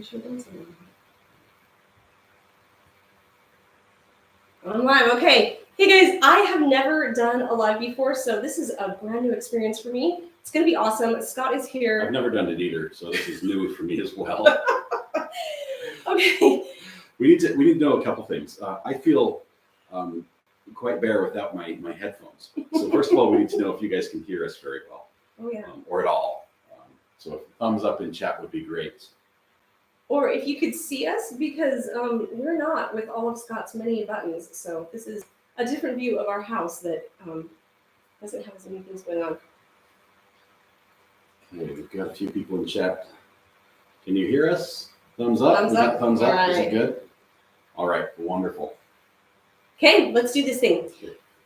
sure that's on live. Okay. Hey guys, I have never done a live before, so this is a brand new experience for me. It's going to be awesome. Scott is here. I've never done it either, so this is new for me as well. Okay. We need to know a couple things. I feel quite bare without my headphones. So first of all, we need to know if you guys can hear us very well. Oh yeah. Or at all. So a thumbs up in chat would be great. Or if you could see us, because we're not with all of Scott's many buttons. So this is a different view of our house that doesn't have as many things going on. Okay, we've got a few people in chat. Can you hear us? Thumbs up? Thumbs up. Thumbs up. Right. Is it good? All right, wonderful. Okay, let's do this thing.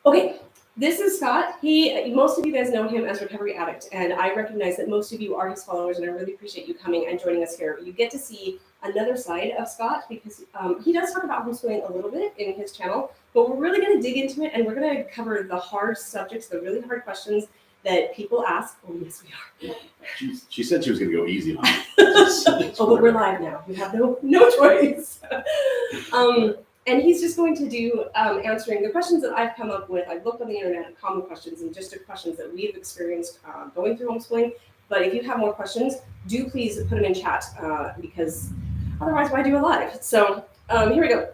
Okay, this is Scott. Most of you guys know him as Recovery Addict, and I recognize that most of you are his followers, and I really appreciate you coming and joining us here. You get to see another side of Scott because he does talk about homeschooling a little bit in his channel, but we're really going to dig into it, and we're going to cover the hard subjects, the really hard questions that people ask. Oh, yes, we are. She said she was going to go easy on it. Oh, but we're live now. You have no choice. And he's just going to do answering the questions that I've come up with. I've looked on the internet, common questions, and just questions that we've experienced going through homeschooling. But if you have more questions, do please put them in chat because otherwise, why do a live? So here we go.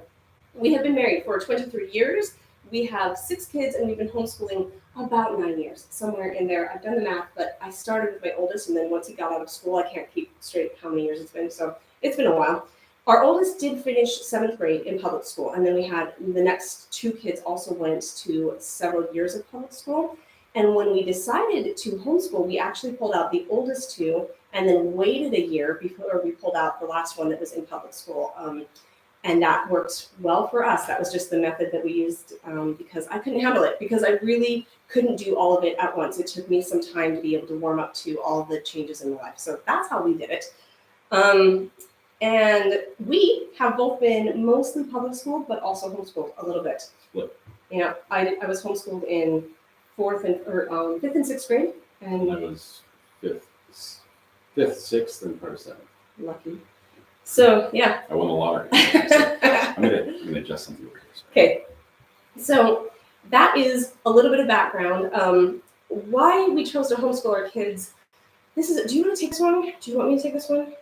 We have been married for 23 years. We have 6 kids, and we've been homeschooling about 9 years, somewhere in there. I've done the math, but I started with my oldest, and then once he got out of school, I can't keep straight how many years it's been. So it's been a while. Our oldest did finish 7th grade in public school, and then we had the next 2 kids also went to several years of public school. And when we decided to homeschool, we actually pulled out the oldest 2 and then waited a year before we pulled out the last one that was in public school. And that worked well for us. That was just the method that we used because I couldn't handle it, because I really couldn't do all of it at once. It took me some time to be able to warm up to all of the changes in my life. So that's how we did it. And we have both been mostly public school, but also homeschooled a little bit. What? Yeah, I was homeschooled in 5th and 6th grade. And I was 5th, 6th, and part of 7th. Lucky. So yeah. I won the lottery. So I'm gonna adjust something over here. Okay. So that is a little bit of background. Why we chose to homeschool our kids. Do you want to take this one? Do you want me to take this one?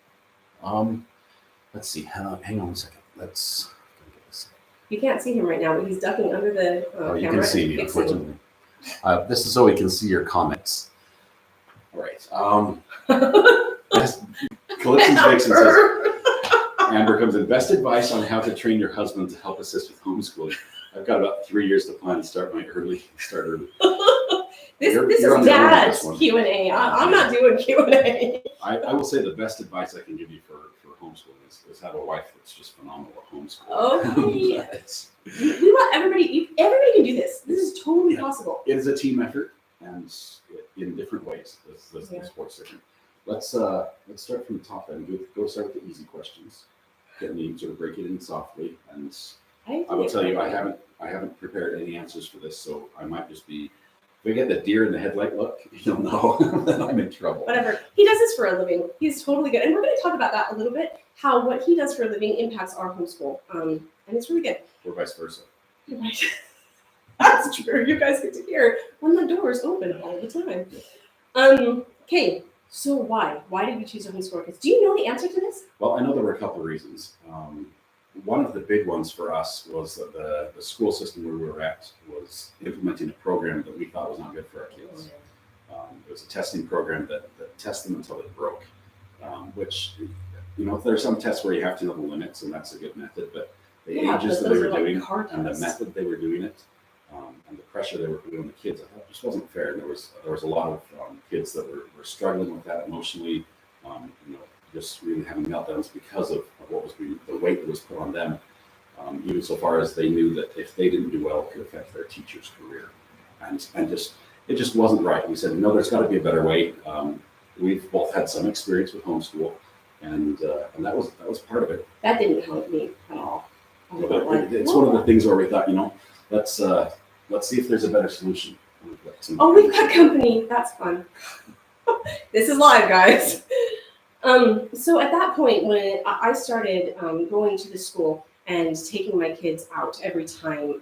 Let's see. Hang on a second. Let's get this. You can't see him right now, but he's ducking under the camera. You can see me, unfortunately. This is so we can see your comments. All right. Calypso's Vixen says, Amber comes in. Best advice on how to train your husband to help assist with homeschooling. I've got about 3 years to plan and start early. This is Dad's Q&A. I'm not doing Q&A. I will say the best advice I can give you for homeschooling is have a wife that's just phenomenal at homeschooling. Okay. We want everybody can do this. This is totally possible. It is a team effort, and in different ways. The sport's different. Let's start from the top end. Go start with the easy questions. Get me sort of break it in softly, and I will tell you I haven't prepared any answers for this, so I might just be. If we get the deer in the headlight look, you'll know that I'm in trouble. Whatever. He does this for a living. He's totally good. And we're going to talk about that a little bit, how what he does for a living impacts our homeschool. And it's really good. Or vice versa. Right. That's true. You guys get to hear when the doors open all the time. Okay. So why? Why did we choose to homeschool kids? Do you know the answer to this? Well, I know there were a couple of reasons. One of the big ones for us was that the school system where we were at was implementing a program that we thought was not good for our kids. It was a testing program that tests them until it broke, which, there are some tests where you have to know the limits, and that's a good method, but the ages that they were doing and the method they were doing it, and the pressure they were putting on the kids, I thought just wasn't fair. And there was a lot of kids that were struggling with that emotionally, just really having meltdowns because of what was the weight that was put on them, even so far as they knew that if they didn't do well, it could affect their teacher's career, and it just wasn't right. We said, no, there's got to be a better way. We've both had some experience with homeschool, and that was part of it. That didn't help me at all. It's one of the things where we thought, let's see if there's a better solution. We've got company. That's fun. This is live, guys. So at that point, when I started going to the school and taking my kids out every time,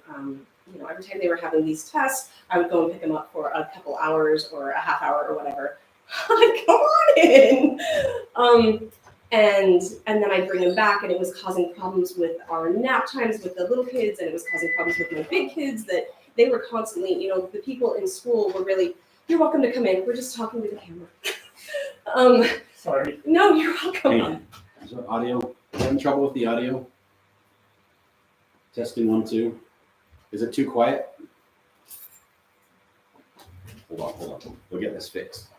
every time they were having these tests, I would go and pick them up for a couple hours or a half hour or whatever. Like, come on in. And then I'd bring them back, and it was causing problems with our nap times with the little kids, and it was causing problems with my big kids that they were constantly, the people in school were really, you're welcome to come in. We're just talking to the camera. Sorry. No, you're welcome. Hang on. Is there audio? Having trouble with the audio? Testing 1, 2. Is it too quiet? Hold on. We'll get this fixed.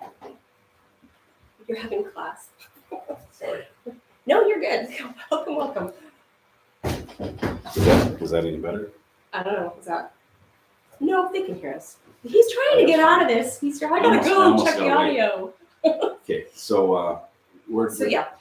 You're having class. Sorry. No, you're good. Welcome. Is that any better? I don't know. Is that? No, they can hear us. He's trying to get out of this. I gotta go check the audio. Okay, so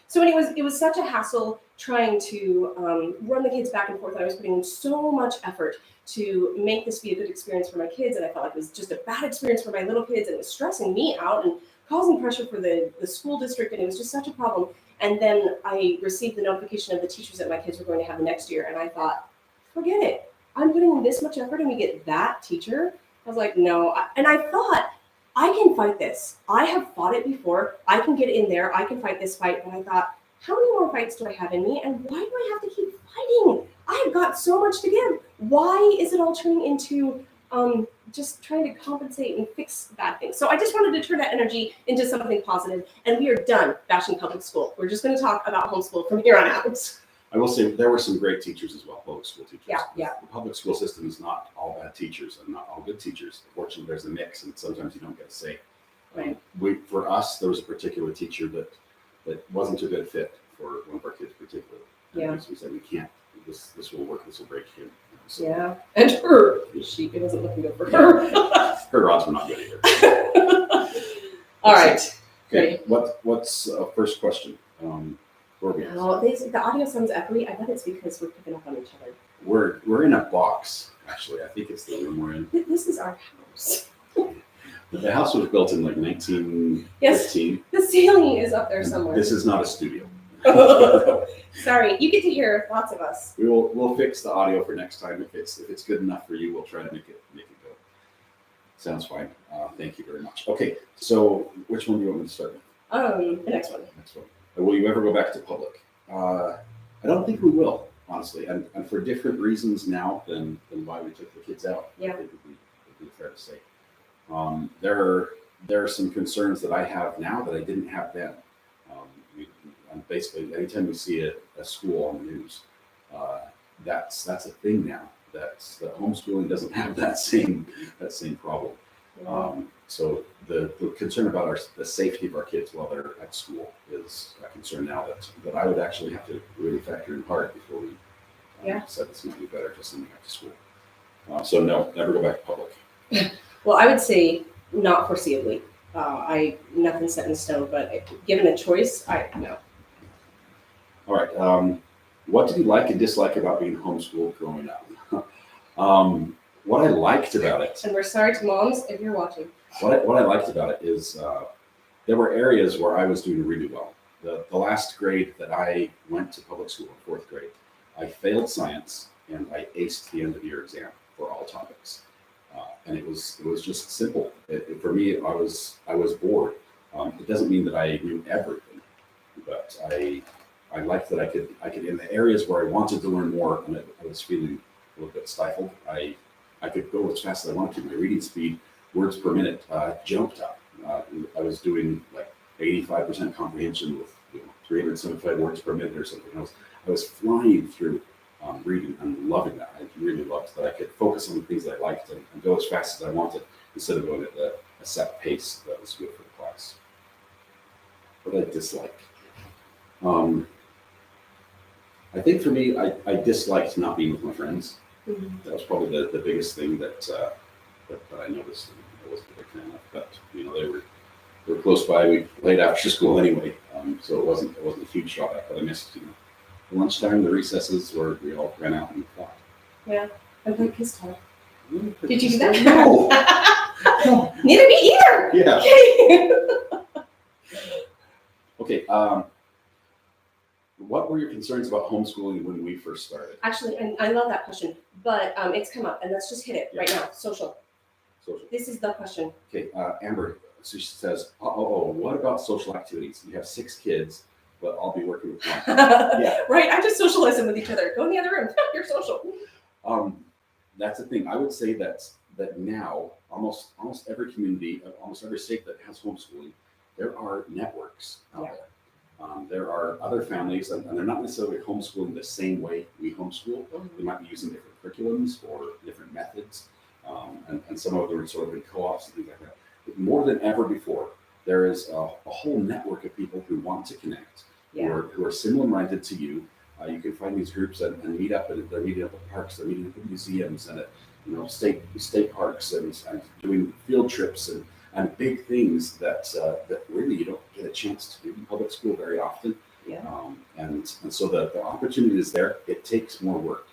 So it was such a hassle trying to run the kids back and forth. I was putting in so much effort to make this be a good experience for my kids, and I felt like it was just a bad experience for my little kids, and it was stressing me out and causing pressure for the school district, and it was just such a problem. And then I received the notification of the teachers that my kids were going to have the next year, and I thought, forget it. I'm putting in this much effort, and we get that teacher? I was like, no. And I thought, I can fight this. I have fought it before. I can get in there. I can fight this fight. And I thought, how many more fights do I have in me? And why do I have to keep fighting? I have got so much to give. Why is it all turning into just trying to compensate and fix bad things? So I just wanted to turn that energy into something positive. And we are done bashing public school. We're just going to talk about homeschool from here on out. I will say there were some great teachers as well, public school teachers. Yeah. The public school system is not all bad teachers and not all good teachers. Fortunately, there's a mix, and sometimes you don't get a say. Right. For us, there was a particular teacher that wasn't a good fit for one of our kids particularly. Yeah. And we said, we can't, this will work, this will break him. So, yeah. And it wasn't looking good for her. Her odds were not good either. All right. Okay, what's first question? Where are we at? No, the audio sounds echoey. I bet it's because we're picking up on each other. We're in a box, actually. I think it's the room we're in. This is our house. The house was built in like 1915. Yes, the ceiling is up there somewhere. This is not a studio. Sorry, you get to hear lots of us. We'll fix the audio for next time. If it's good enough for you, we'll try to make it go. Sounds fine. Thank you very much. Okay, so which one do you want me to start with? The next one. Next one. Will you ever go back to public? I don't think we will, honestly, and for different reasons now than why we took the kids out. Yeah. I think would be fair to say. There are some concerns that I have now that I didn't have then. Basically, anytime we see a school on the news, that's a thing now. That homeschooling doesn't have that same problem. Yeah. So the concern about the safety of our kids while they're at school is a concern now that I would actually have to really factor in hard before we said this might be better just sending back to school. So no, never go back to public. Well, I would say not foreseeably. Nothing's set in stone, but given a choice, no. All right. What did you like and dislike about being homeschooled growing up? What I liked about it. And we're sorry to moms if you're watching. What I liked about it is there were areas where I was doing really well. The last grade that I went to public school in 4th grade, I failed science and I aced the end of year exam for all topics. And it was just simple. For me, I was bored. It doesn't mean that I knew everything, but I liked that I could in the areas where I wanted to learn more and I was feeling a little bit stifled. I could go as fast as I wanted to. My reading speed, words per minute, jumped up. I was doing like 85% comprehension with 375 words per minute or something. I was flying through reading and loving that. I really loved that I could focus on the things that I liked and go as fast as I wanted instead of going at a set pace that was good for the class. What I disliked. I think for me, I disliked not being with my friends. Mm-hmm. That was probably the biggest thing that I noticed. I wasn't a big fan of, but they were close by. We played after school anyway, so it wasn't a huge drawback. But I missed the lunchtime, the recesses where we all ran out and fought. Yeah, I played kiss tag. Did you do that? No. Neither me either. Yeah. Okay. What were your concerns about homeschooling when we first started? Actually, and I love that question, but it's come up, and let's just hit it right now. Social. This is the question. Okay, Amber, so she says, what about social activities? You have 6 kids, but I'll be working with one. Yeah. Right, I just socialize them with each other. Go in the other room. You're social. That's the thing. I would say that now almost every community, almost every state that has homeschooling, there are networks out there. There are other families, and they're not necessarily homeschooling the same way we homeschool. They might be using different curriculums or different methods, and some of them are sort of in co-ops and things like that. But more than ever before, there is a whole network of people who want to connect, who are similar-minded to you. You can find these groups and meet up, and they're meeting up at parks, they're meeting up at museums, and at state parks, and doing field trips and big things that really you don't get a chance to do in public school very often. Yeah. And so the opportunity is there. It takes more work.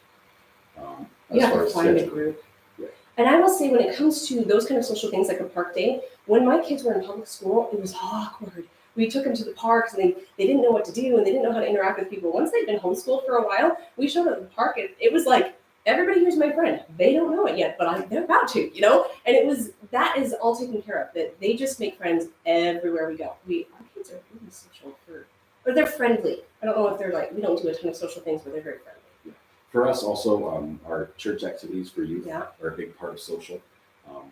You have to find a group. Yeah. And I will say, when it comes to those kind of social things like a park day, when my kids were in public school, it was awkward. We took them to the parks, and they didn't know what to do, and they didn't know how to interact with people. Once they'd been homeschooled for a while, we showed up at the park, and it was like, everybody here's my friend. They don't know it yet, but they're about to, And that is all taken care of. That they just make friends everywhere we go. Our kids are really social, but they're friendly. I don't know if they're we don't do a ton of social things, but they're very friendly. Yeah. For us, also, our church activities for youth are a big part of social.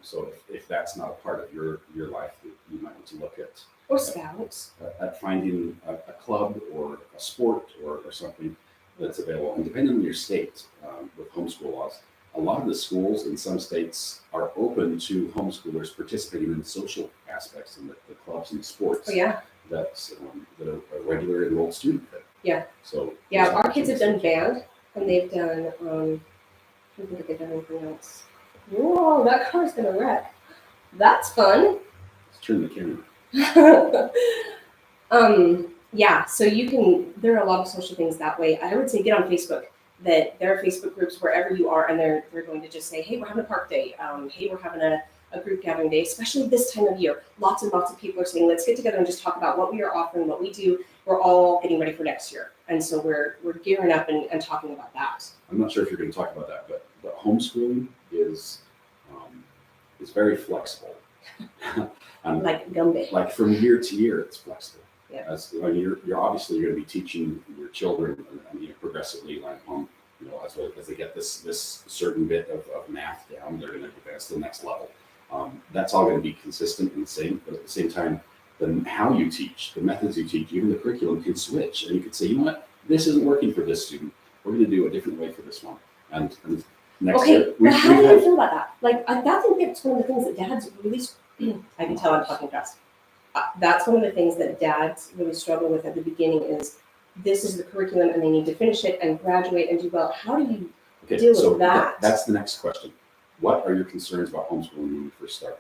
So if that's not a part of your life, you might want to look at scouts at finding a club or a sport or something that's available. And depending on your state, with homeschool laws, a lot of the schools in some states are open to homeschoolers participating in the social aspects and the clubs and the sports. That's that a regular enrolled student could. Yeah. So our kids have done band, and they've done I don't think they've done anything else. Whoa, that car's gonna wreck. That's fun. Let's turn the camera. So there are a lot of social things that way. I would say get on Facebook. That there are Facebook groups wherever you are, and they're going to just say, hey, we're having a park day. Hey, we're having a group gathering day, especially this time of year. Lots and lots of people are saying, let's get together and just talk about what we are offering, what we do. We're all getting ready for next year. And so we're gearing up and talking about that. I'm not sure if you're going to talk about that, but homeschooling is very flexible. Like Gumby. Like from year to year, it's flexible. Yeah. As you're obviously going to be teaching your children progressively, as they get this certain bit of math down, they're going to advance to the next level. That's all going to be consistent and the same, but at the same time, how you teach, the methods you teach, even the curriculum can switch, and you could say, you know what, this isn't working for this student. We're going to do a different way for this one. And next year, how do you feel about that? I think that's one of the things that dads really. I can tell I'm talking fast. That's one of the things that dads really struggle with at the beginning is this is the curriculum and they need to finish it and graduate and do well. How do you deal with that? That's the next question. What are your concerns about homeschooling when you first started?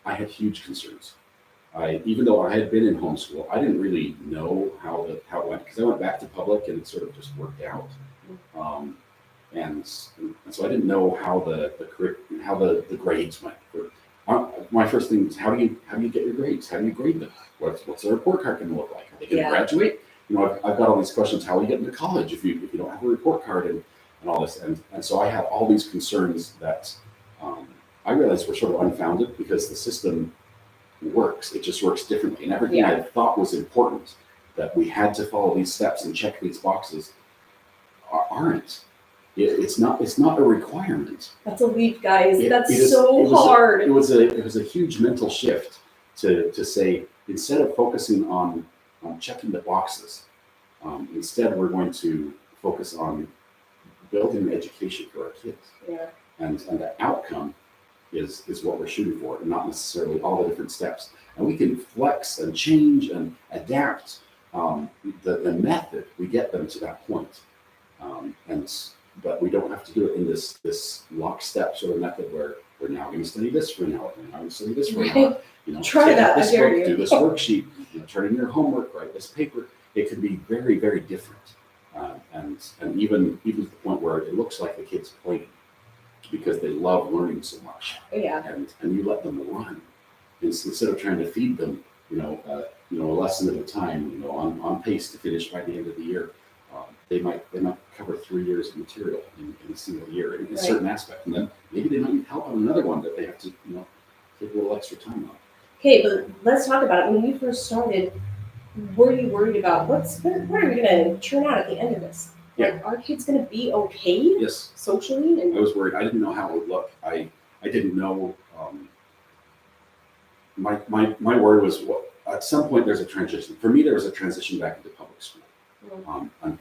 I had huge concerns. Even though I had been in homeschool, I didn't really know how it went because I went back to public and it sort of just worked out. And so I didn't know how the grades went. My first thing is how do you get your grades? How do you grade them? What's the report card going to look like? Are they going to graduate? I've got all these questions. How will you get into college if you don't have a report card and all this? And so I had all these concerns that I realized were sort of unfounded because the system works. It just works differently. And everything I thought was important, that we had to follow these steps and check these boxes, aren't. It's not a requirement. That's a leap, guys. That's so hard. It was a huge mental shift to say, instead of focusing on checking the boxes, instead we're going to focus on building an education for our kids. Yeah. And the outcome is what we're shooting for, and not necessarily all the different steps. And we can flex and change and adapt the method. We get them to that point, but we don't have to do it in this lockstep sort of method where we're now going to study this for an hour, we're now going to study this for an hour. Try that. This book, do this worksheet, turn in your homework, write this paper. It could be very, very different, and even to the point where it looks like the kids playing because they love learning so much. Yeah. And you let them run instead of trying to feed them a lesson at a time, on pace to finish by the end of the year. They might cover 3 years of material in a single year in a certain aspect, and then maybe they might need help on another one that they have to take a little extra time on. Okay, but let's talk about it. When you first started, were you worried about what are we going to turn out at the end of this? Yeah. Like, are kids going to be okay Yes. socially? I was worried. I didn't know how it would look. I didn't know. My worry was, at some point there's a transition. For me, there was a transition back into public school.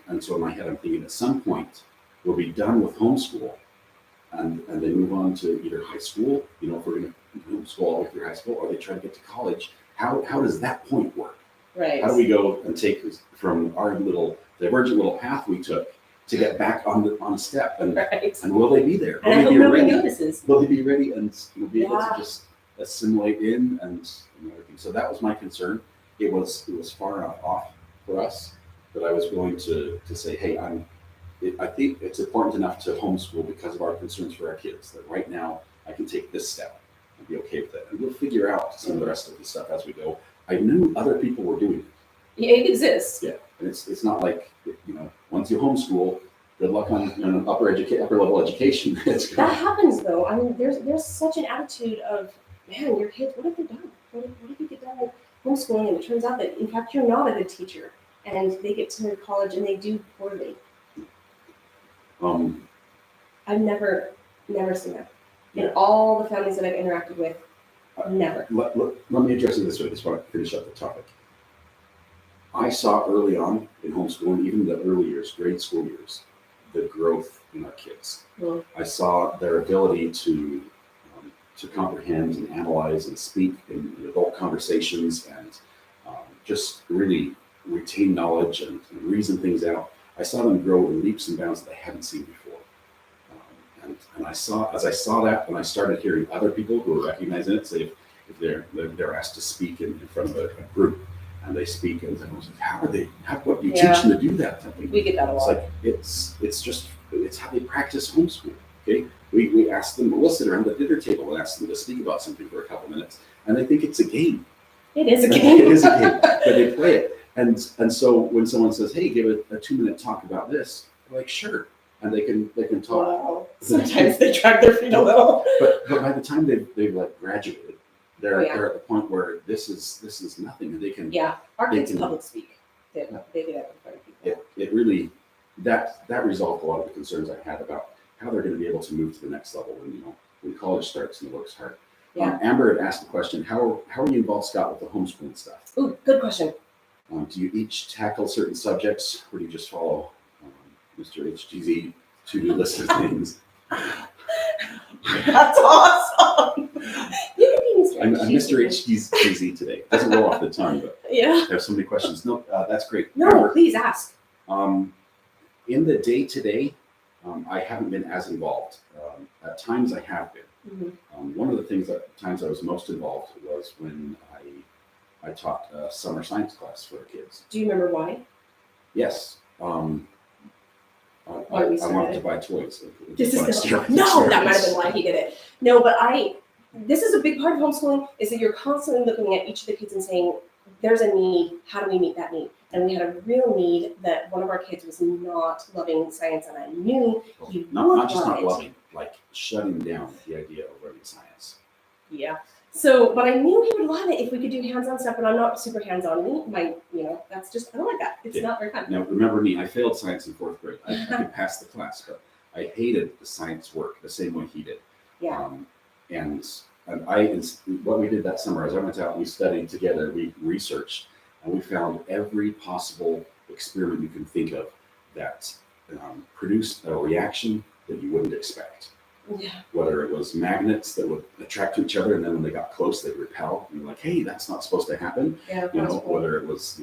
And so in my head, I'm thinking at some point we'll be done with homeschool, and they move on to either high school, if we're going to homeschool all the way through high school, or they try to get to college. How does that point work? Right. How do we go and take from our little divergent little path we took to get back on a step? And will they be there? And I hope nobody notices. Will they be ready and be able to just assimilate in and everything? So that was my concern. It was far enough off for us that I was willing to say, hey, I think it's important enough to homeschool because of our concerns for our kids that right now I can take this step and be okay with it. And we'll figure out some of the rest of the stuff as we go. I knew other people were doing it. Yeah, it exists. Yeah, and it's not like, once you homeschool, good luck on upper level education. That happens though. I mean, there's such an attitude of, man, your kids, what have they done? What have you done with homeschooling? And it turns out that in fact you're not a good teacher, and they get to college and they do poorly. I've never seen that. In all the families that I've interacted with, never. Let me address it this way. Just want to finish up the topic. I saw early on in homeschooling, even the early years, grade school years, the growth in our kids. I saw their ability to comprehend and analyze and speak in adult conversations and just really retain knowledge and reason things out. I saw them grow in leaps and bounds that I hadn't seen before. And as I saw that, when I started hearing other people who were recognizing it, say if they're asked to speak in front of a group, and they speak, and I was like, what do you teach them to do that? We get that a lot. It's like, it's how they practice homeschool. Okay, we ask them, we'll sit around the dinner table and ask them to speak about something for a couple minutes, and they think it's a game. It is a game. It is a game, but they play it. And so when someone says, hey, give a 2-minute talk about this, they're like, sure. And they can talk. Wow. Sometimes they drag their feet a little. But by the time they've like graduated, they're at the point where this is nothing, and they can. Yeah, our kids public speak. They do that in front of people. It really that resolved a lot of the concerns I had about how they're going to be able to move to the next level when college starts and it works hard. Yeah. Amber had asked the question, how are you involved, Scott, with the homeschooling stuff? Ooh, good question. Do you each tackle certain subjects, or do you just follow Mr. HGZ to-do list of things? That's awesome. You can be Mr. I'm Mr. HGZ today. Doesn't roll off the tongue, but I have so many questions. No, that's great. No, Amber, please ask. In the day-to-day, I haven't been as involved. At times I have been. Mm-hmm. One of the times I was most involved was when I taught a summer science class for the kids. Do you remember why? Yes. I wanted to buy toys. No, that might have been why he did it. No, but this is a big part of homeschooling, is that you're constantly looking at each of the kids and saying, there's a need, how do we meet that need? And we had a real need that one of our kids was not loving science, and I knew he would not just not loving, like shutting down the idea of learning science. Yeah. So, but I knew he would love it if we could do hands-on stuff, but I'm not super hands-on. That's just, I don't like that. It's not very fun. Now, remember me, I failed science in 4th grade. I could pass the class, but I hated the science work the same way he did. Yeah. And what we did that summer is I went out and we studied together, we researched, and we found every possible experiment you can think of that produced a reaction that you wouldn't expect. Yeah. Whether it was magnets that would attract to each other, and then when they got close, they'd repel. And you're like, hey, that's not supposed to happen. Yeah, whether it was,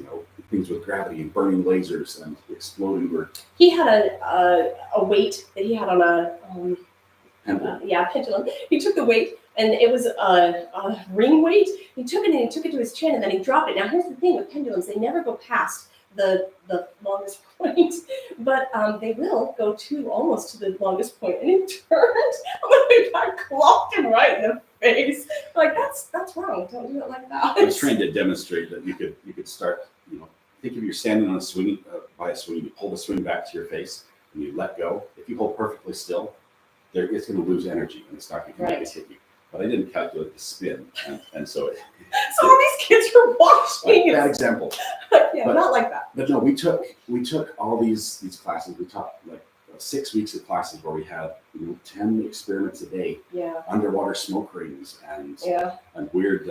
things with gravity and burning lasers and exploding. He had a weight that he had on a pendulum. He took the weight, and it was a ring weight. He took it and he took it to his chin, and then he dropped it. Now, here's the thing with pendulums: they never go past the longest point, but they will go to almost to the longest point. And he turned, and he got clocked him right in the face. Like that's wrong. Don't do it like that. I was trying to demonstrate that you could start, think if you're standing on a swing, by a swing, you pull the swing back to your face and you let go. If you hold perfectly still, it's going to lose energy and it's not going to hit you. But I didn't calculate the spin, and so it. So all these kids are watching. Bad example. Yeah, but, not like that. But no, we took all these classes. We taught like 6 weeks of classes where we had 10 experiments a day. Yeah. Underwater smoke rings and weird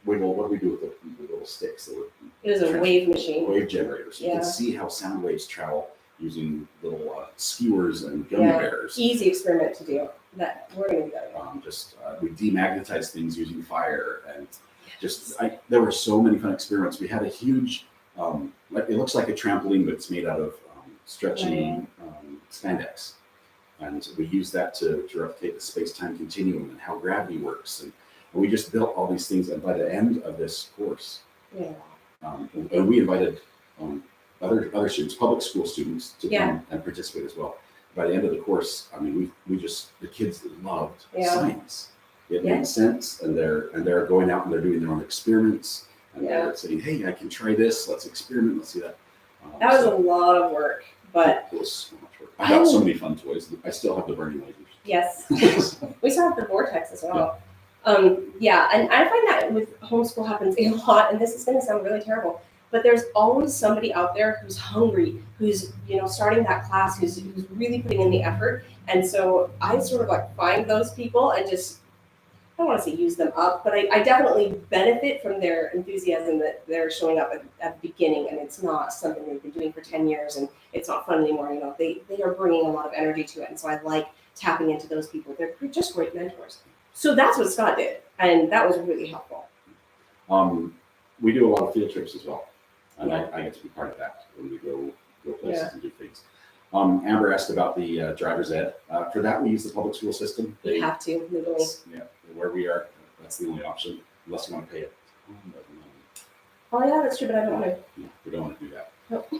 wiggle. What do we do with the little sticks? It was a wave machine. Wave generators. You can see how sound waves travel using little skewers and gummy bears. Easy experiment to do. That we're going to do that. We demagnetize things using fire, and there were so many fun experiments. We had a huge, it looks like a trampoline, but it's made out of stretchy spandex, and we used that to replicate the space-time continuum and how gravity works, and we just built all these things. And by the end of this course, and we invited other students, public school students, to come and participate as well. By the end of the course, I mean, the kids loved science. It made sense, and they're going out and they're doing their own experiments, and they're saying, "Hey, I can try this. Let's experiment. Let's see that." That was a lot of work, but it was so much work. I got so many fun toys. I still have the burning lasers. Yes, we still have the vortex as well. And I find that with homeschool happens a lot, and this is going to sound really terrible. But there's always somebody out there who's hungry, who's starting that class, who's really putting in the effort. And so I sort of like find those people and just, I don't want to say use them up, but I definitely benefit from their enthusiasm that they're showing up at the beginning, and it's not something they've been doing for 10 years and it's not fun anymore. They are bringing a lot of energy to it. And so I like tapping into those people. They're just great mentors. So that's what Scott did, and that was really helpful. We do a lot of field trips as well. And I get to be part of that when we go places and do things. Amber asked about the driver's ed. For that, we use the public school system. You have to, legally. Yeah, where we are, that's the only option, unless you want to pay it. Oh yeah, that's true, but I don't want to. No, we don't want to do that. Nope.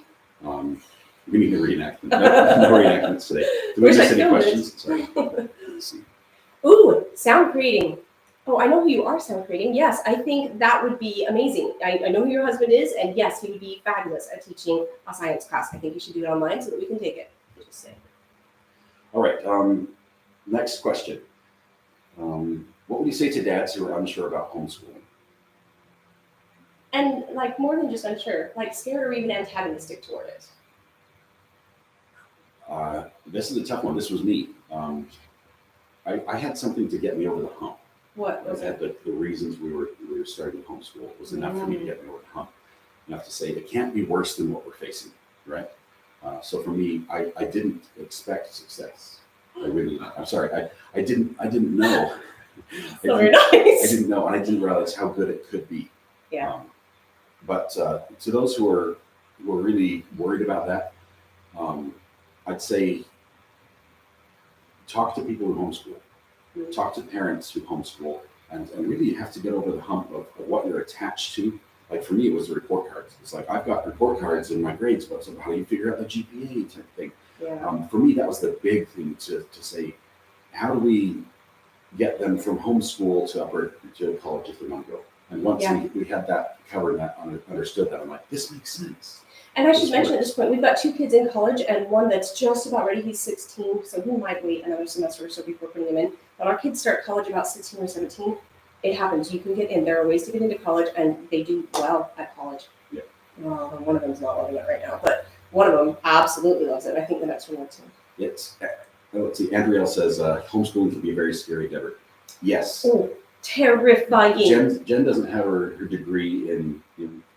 We need a reenactment. No reenactments today. Do we miss any questions? Sorry. Let's see. Ooh, sound creating. Oh, I know who you are, sound creating. Yes, I think that would be amazing. I know who your husband is, and yes, he would be fabulous at teaching a science class. I think you should do it online so that we can take it. Just saying. All right. Next question. What would you say to dads who are unsure about homeschooling? And like more than just unsure, like scared or even antagonistic toward it. This is a tough one. This was me. I had something to get me over the hump. What was it? The reasons we were starting homeschool was enough for me to get me over the hump. Enough to say it can't be worse than what we're facing, right? So for me, I didn't expect success. I'm sorry. I didn't know. So very nice. I didn't know, and I didn't realize how good it could be. Yeah. But to those who are really worried about that, I'd say talk to people who homeschool. Talk to parents who homeschool, and really you have to get over the hump of what you're attached to. Like for me, it was the report cards. It's like I've got report cards in my grades, but so how do you figure out the GPA type thing? Yeah. For me, that was the big thing to say, how do we get them from homeschool to college if they want to go? And once we had that covered and understood that, I'm like, this makes sense. And I should mention at this point, we've got 2 kids in college and one that's just about ready. He's 16, so he might wait another semester or so before putting him in. But our kids start college about 16 or 17. It happens. You can get in. There are ways to get into college, and they do well at college. Yeah. Well, one of them's not loving it right now, but one of them absolutely loves it. I think the next one will too. Let's see. Andriel says homeschooling can be very scary, Deborah. Yes. Oh, terrifying. Jen doesn't have her degree in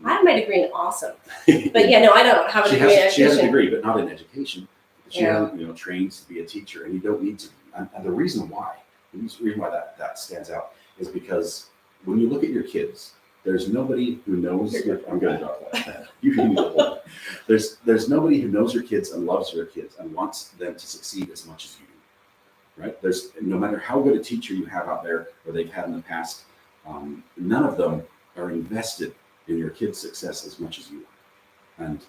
I have my degree in awesome. But yeah, no, I don't have a degree in education. She has a degree, but not in education. She hasn't, trained to be a teacher, and you don't need to be. And the reason why that stands out is because when you look at your kids, there's nobody who knows. I'm going to drop that. You can use it. There's nobody who knows your kids and loves your kids and wants them to succeed as much as you do. Right? There's no matter how good a teacher you have out there or they've had in the past, none of them are invested in your kids' success as much as you are. And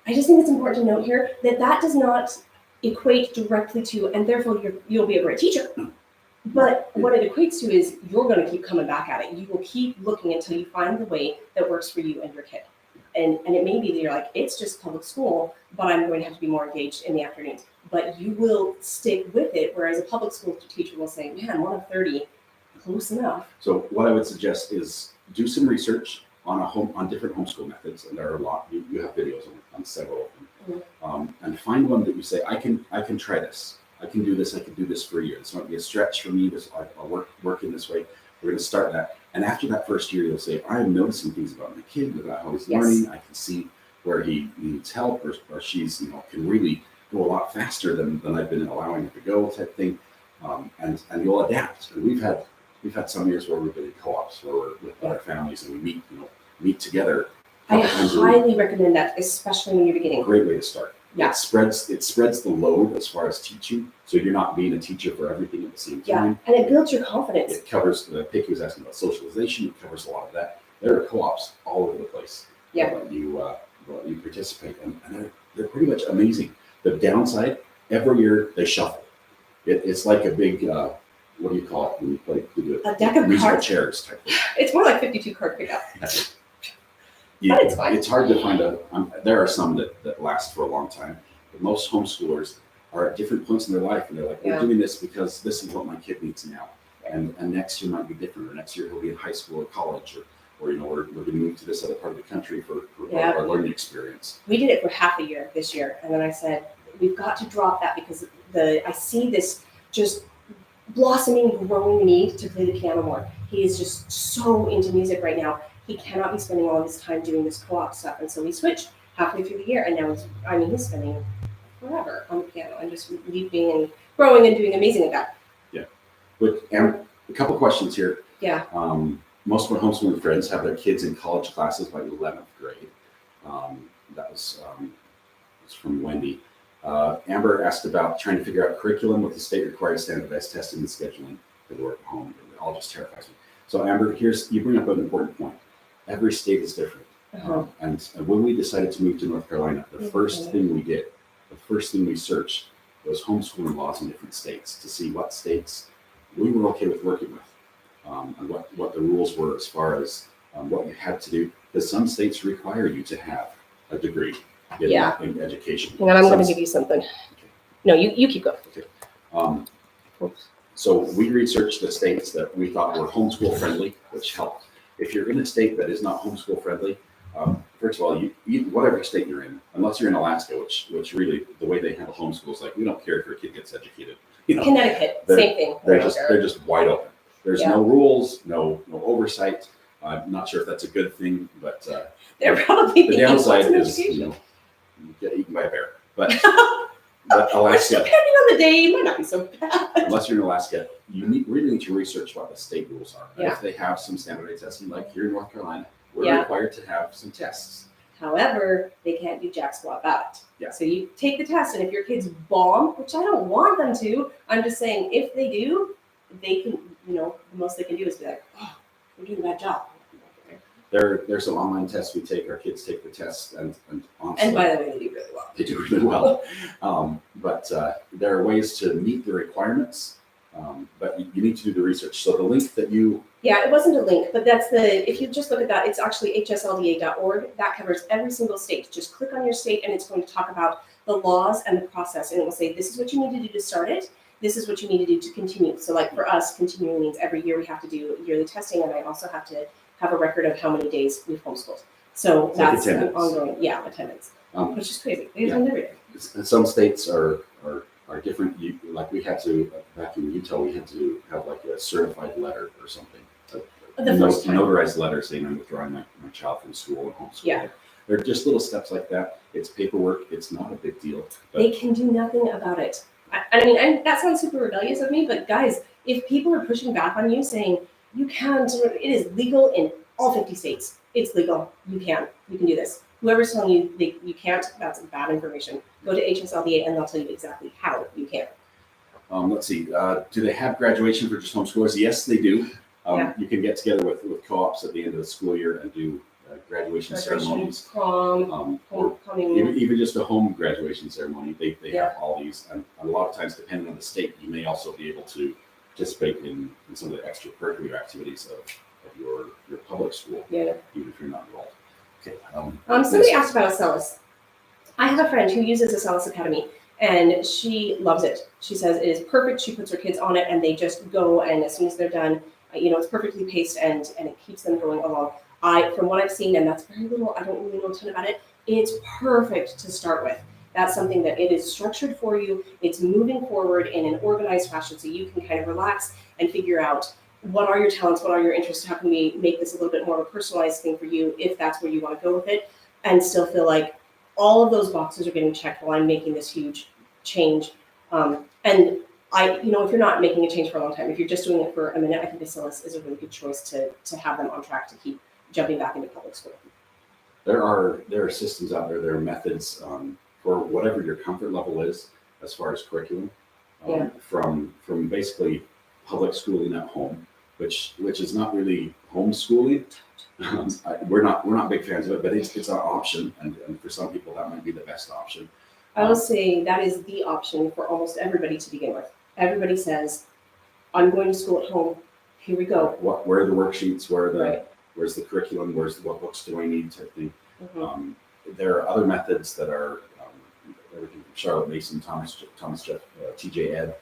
I just think it's important to note here that does not equate directly to, and therefore you'll be a great teacher. But what it equates to is you're going to keep coming back at it. You will keep looking until you find the way that works for you and your kid. And it may be that you're like, it's just public school, but I'm going to have to be more engaged in the afternoons. But you will stick with it, whereas a public school teacher will say, man, 1 of 30, close enough. So what I would suggest is do some research on different homeschool methods, and there are a lot. You have videos on several of them, and find one that you say, I can try this. I can do this. I can do this for a year. This might be a stretch for me. I'll work in this way. We're going to start that, and after that first year, you'll say, I am noticing things about my kid, about how he's learning. I can see where he needs help, or she's can really go a lot faster than I've been allowing her to go, type thing, and you'll adapt. And we've had some years where we've been in co-ops where we're with other families and we meet together. I highly recommend that, especially when you're beginning. Great way to start. Yeah. It spreads the load as far as teaching, so you're not being a teacher for everything at the same time. Yeah, and it builds your confidence. It covers, Picky was asking about socialization, it covers a lot of that. There are co-ops all over the place. Yeah. You participate, and they're pretty much amazing. The downside, every year they shuffle. It's like a big, what do you call it when you play a deck of musical cards. chairs type thing. It's more like 52 card pickup. But it's fine. It's hard to find there are some that last for a long time, but most homeschoolers are at different points in their life, and they're like, we're doing this because this is what my kid needs now. And next year might be different, or next year he'll be in high school or college, or we're going to move to this other part of the country for our learning experience. We did it for half a year this year, and then I said, we've got to drop that because I see this just blossoming, growing need to play the piano more. He is just so into music right now. He cannot be spending all of his time doing this co-op stuff. And so we switched halfway through the year, and now he's spending forever on the piano and just leaping and growing and doing amazing at that. Yeah. And a couple questions here. Yeah. Most of my homeschooling friends have their kids in college classes by 11th grade. That was from Wendy. Amber asked about trying to figure out curriculum with the state required standardized testing and scheduling for the work at home. It all just terrifies me. So Amber, you bring up an important point. Every state is different. And when we decided to move to North Carolina, the first thing we searched was homeschooling laws in different states to see what states we were okay with working with, and what the rules were as far as what you had to do. Because some states require you to have a degree in education. Hang on, I'm going to give you something. Okay. No, you keep going. Okay. So we researched the states that we thought were homeschool friendly, which helped. If you're in a state that is not homeschool friendly, first of all, whatever state you're in, unless you're in Alaska, which really the way they handle homeschools, like we don't care if your kid gets educated. Connecticcut, same thing. They're just wide open. There's no rules, no oversight. I'm not sure if that's a good thing, but they're probably the downside is you get eaten by a bear. But Alaska, depending on the day, might not be so bad. Unless you're in Alaska, you really need to research what the state rules are. And if they have some standardized testing, like here in North Carolina, we're required to have some tests. However, they can't do jack squat about it. Yeah. So you take the test, and if your kids bomb, which I don't want them to, I'm just saying if they do, they can, the most they can do is be like, oh, we're doing a bad job. There's some online tests we take. Our kids take the tests, and honestly, and by the way, they do really well. They do really well. But there are ways to meet the requirements, but you need to do the research. So the link that it wasn't a link, but that's if you just look at that, it's actually hslda.org. That covers every single state. Just click on your state, and it's going to talk about the laws and the process, and it will say, this is what you need to do to start it. This is what you need to do to continue. So like for us, continuing means every year we have to do yearly testing, and I also have to have a record of how many days we've homeschooled. So that's an ongoing, attendance, which is crazy. They attend every day. Some states are different. Like we had to, back in Utah, we had to have like a certified letter or something. A notarized letter saying I'm withdrawing my child from school and homeschool. Yeah. There are just little steps like that. It's paperwork. It's not a big deal. They can do nothing about it. I mean, that sounds super rebellious of me, but guys, if people are pushing back on you saying, you can't, it is legal in all 50 states. It's legal. You can do this. Whoever's telling you you can't, that's bad information. Go to HSLDA and they'll tell you exactly how you can. Let's see. Do they have graduation for just homeschoolers? Yes, they do. You can get together with co-ops at the end of the school year and do graduation ceremonies. Prom, homecoming. Even just a home graduation ceremony. They have all these. And a lot of times, depending on the state, you may also be able to participate in some of the extracurricular activities of your public school, Yeah. even if you're not enrolled. Okay. Somebody asked about Acellus. I have a friend who uses Acellus Academy, and she loves it. She says it is perfect. She puts her kids on it, and they just go. And as soon as they're done, it's perfectly paced, and it keeps them going along. From what I've seen, and that's very little. I don't really know a ton about it. It's perfect to start with. That's something that it is structured for you. It's moving forward in an organized fashion, so you can kind of relax and figure out what are your talents, what are your interests, how can we make this a little bit more of a personalized thing for you if that's where you want to go with it, and still feel like all of those boxes are getting checked while I'm making this huge change. And if you're not making a change for a long time, if you're just doing it for a minute, I think Acellus is a really good choice to have them on track to keep jumping back into public school. There are systems out there, there are methods for whatever your comfort level is as far as curriculum, from basically public schooling at home, which is not really homeschooling. We're not big fans of it, but it's an option, and for some people that might be the best option. I will say that is the option for almost everybody to begin with. Everybody says, "I'm going to school at home. Here we go." Where are the worksheets? Where's the curriculum? What books do I need? Type thing. Mm-hmm. There are other methods that are everything from Charlotte Mason, Thomas Jeff, TJ Ed.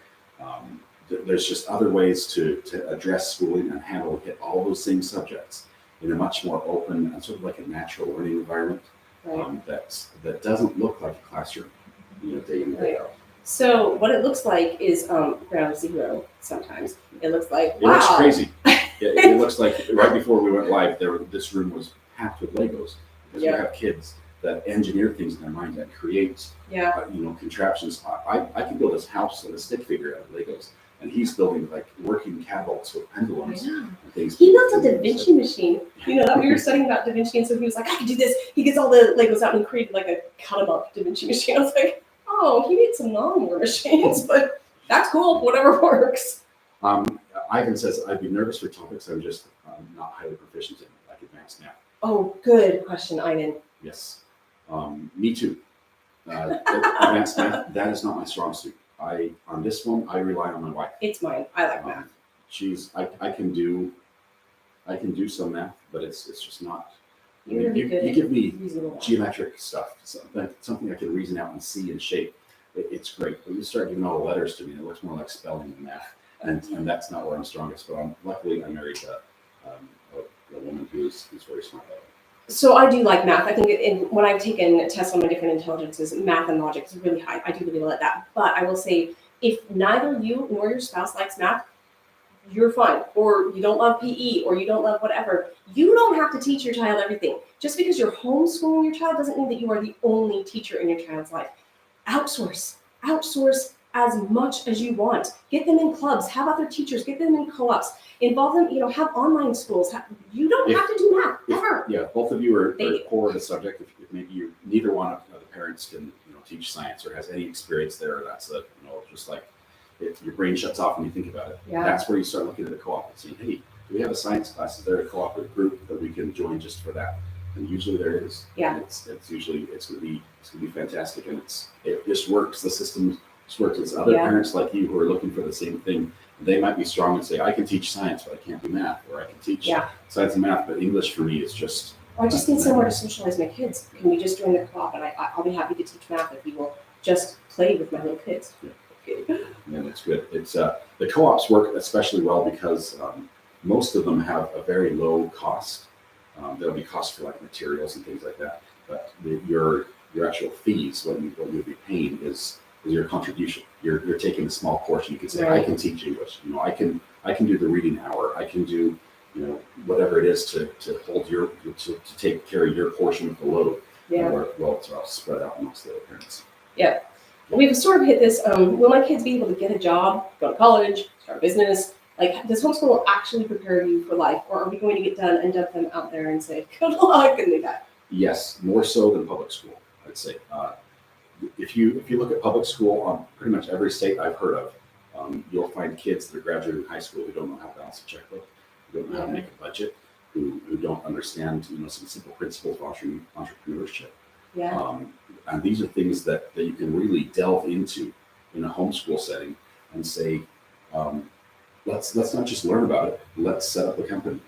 There's just other ways to address schooling and hit all those same subjects in a much more open and sort of like a natural learning environment, Right. that doesn't look like a classroom, day in day out. So what it looks like is ground zero. Sometimes it looks like It looks crazy. It looks like right before we went live, this room was packed with Legos because we have kids that engineer things in their mind and create contraptions. I can build this house and a stick figure out of Legos, and he's building like working catapults with pendulums and things. He built a Da Vinci machine. That we were studying about Da Vinci, and so he was like, "I can do this." He gets all the Legos out and he created like a cut 'em up Da Vinci machine. I was like, "Oh, he made some non-war machines, but that's cool. Whatever works." Ivan says, "I'd be nervous for topics I'm just not highly proficient in, like advanced math." Oh, good question, Ivan. Yes, me too. Advanced math, that is not my strong suit. On this one, I rely on my wife. It's mine. I like math. I can do some math, but it's just not. You give me geometric stuff, something I can reason out and see and shape. It's great. But you start giving all the letters to me, it looks more like spelling than math, and that's not where I'm strongest. But luckily I married a woman who's very smart at it. So I do like math. I think when I've taken tests on my different intelligences, math and logic is really high. I do really well at that. But I will say, if neither you nor your spouse likes math, you're fine. Or you don't love PE, or you don't love whatever. You don't have to teach your child everything. Just because you're homeschooling your child doesn't mean that you are the only teacher in your child's life. Outsource as much as you want. Get them in clubs, have other teachers, get them in co-ops, involve them, have online schools. You don't have to do math ever. Yeah, both of you are core of the subject. If maybe neither one of the parents can teach science or has any experience there, that's just like if your brain shuts off when you think about it. Yeah. That's where you start looking at the co-op and saying, hey, do we have a science class? Is there a cooperative group that we can join just for that? And usually there is. Yeah. And it's gonna be fantastic, and it just works. The system just works. It's other parents like you who are looking for the same thing. They might be strong and say, I can teach science, but I can't do math, or I can teach science and math, but English for me is just. I just need somewhere to socialize my kids. Can we just join the co-op, and I'll be happy to teach math if you will just play with my little kids. Yeah, that's good. It's the co-ops work especially well because most of them have a very low cost. There'll be costs for like materials and things like that, but your actual fees, what you'll be paying is your contribution. You're taking a small portion. You can say, I can teach English. I can do the reading hour. I can do whatever it is to hold to take care of your portion of the load. Yeah. Well, it's all spread out amongst the other parents. Yeah. We've sort of hit this, will my kids be able to get a job, go to college, start a business? Like, does homeschool actually prepare you for life, or are we going to get done and dump them out there and say, good luck and leave that? Yes, more so than public school, I'd say. If you look at public school on pretty much every state I've heard of, you'll find kids that are graduating high school who don't know how to balance a checkbook, who don't know how to make a budget, who don't understand some simple principles of entrepreneurship. Yeah. And these are things that you can really delve into in a homeschool setting and say, let's not just learn about it. Let's set up a company.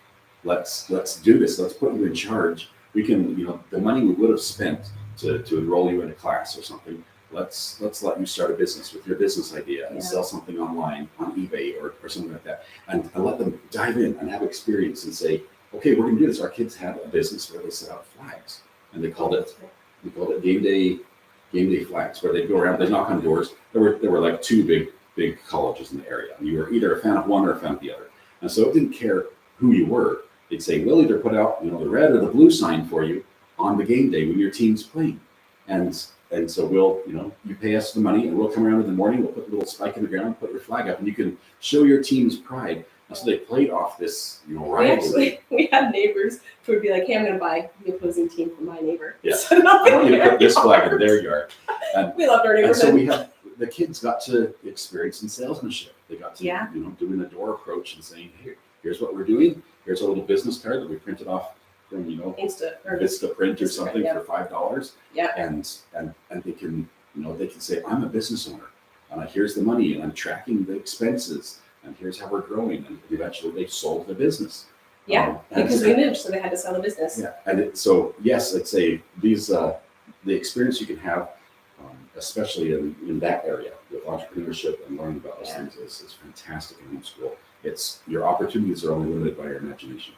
Let's do this. Let's put you in charge. We can, the money we would have spent to enroll you in a class or something. Let's let you start a business with your business idea and sell something online on eBay or something like that, and let them dive in and have experience and say, okay, we're going to do this. Our kids had a business where they set out flags, and they called it game day flags, where they go around, they knock on doors. There were like two big colleges in the area, and you were either a fan of one or a fan of the other. And so it didn't care who you were. They'd say, we'll either put out the red or the blue sign for you on the game day when your team's playing, and so we'll you pay us the money, and we'll come around in the morning. We'll put a little spike in the ground, put your flag up, and you can show your team's pride. And so they played off this rivalry. We had neighbors who would be like, hey, I'm going to buy the opposing team from my neighbor. Yeah. So I'm going to put this flag in their yard. We loved our neighborhood. And so the kids got to experience some salesmanship. They got to doing a door approach and saying, here's what we're doing. Here's a little business card that we printed off from Vistaprint or something for $5. Yeah. And they can they can say, I'm a business owner, and here's the money, and I'm tracking the expenses, and here's how we're growing. And eventually they sold the business. Yeah, because we moved, so they had to sell the business. Yeah, and so yes, I'd say these the experience you can have, especially in that area with entrepreneurship and learning about those things is fantastic in homeschool. It's your opportunities are only limited by your imagination.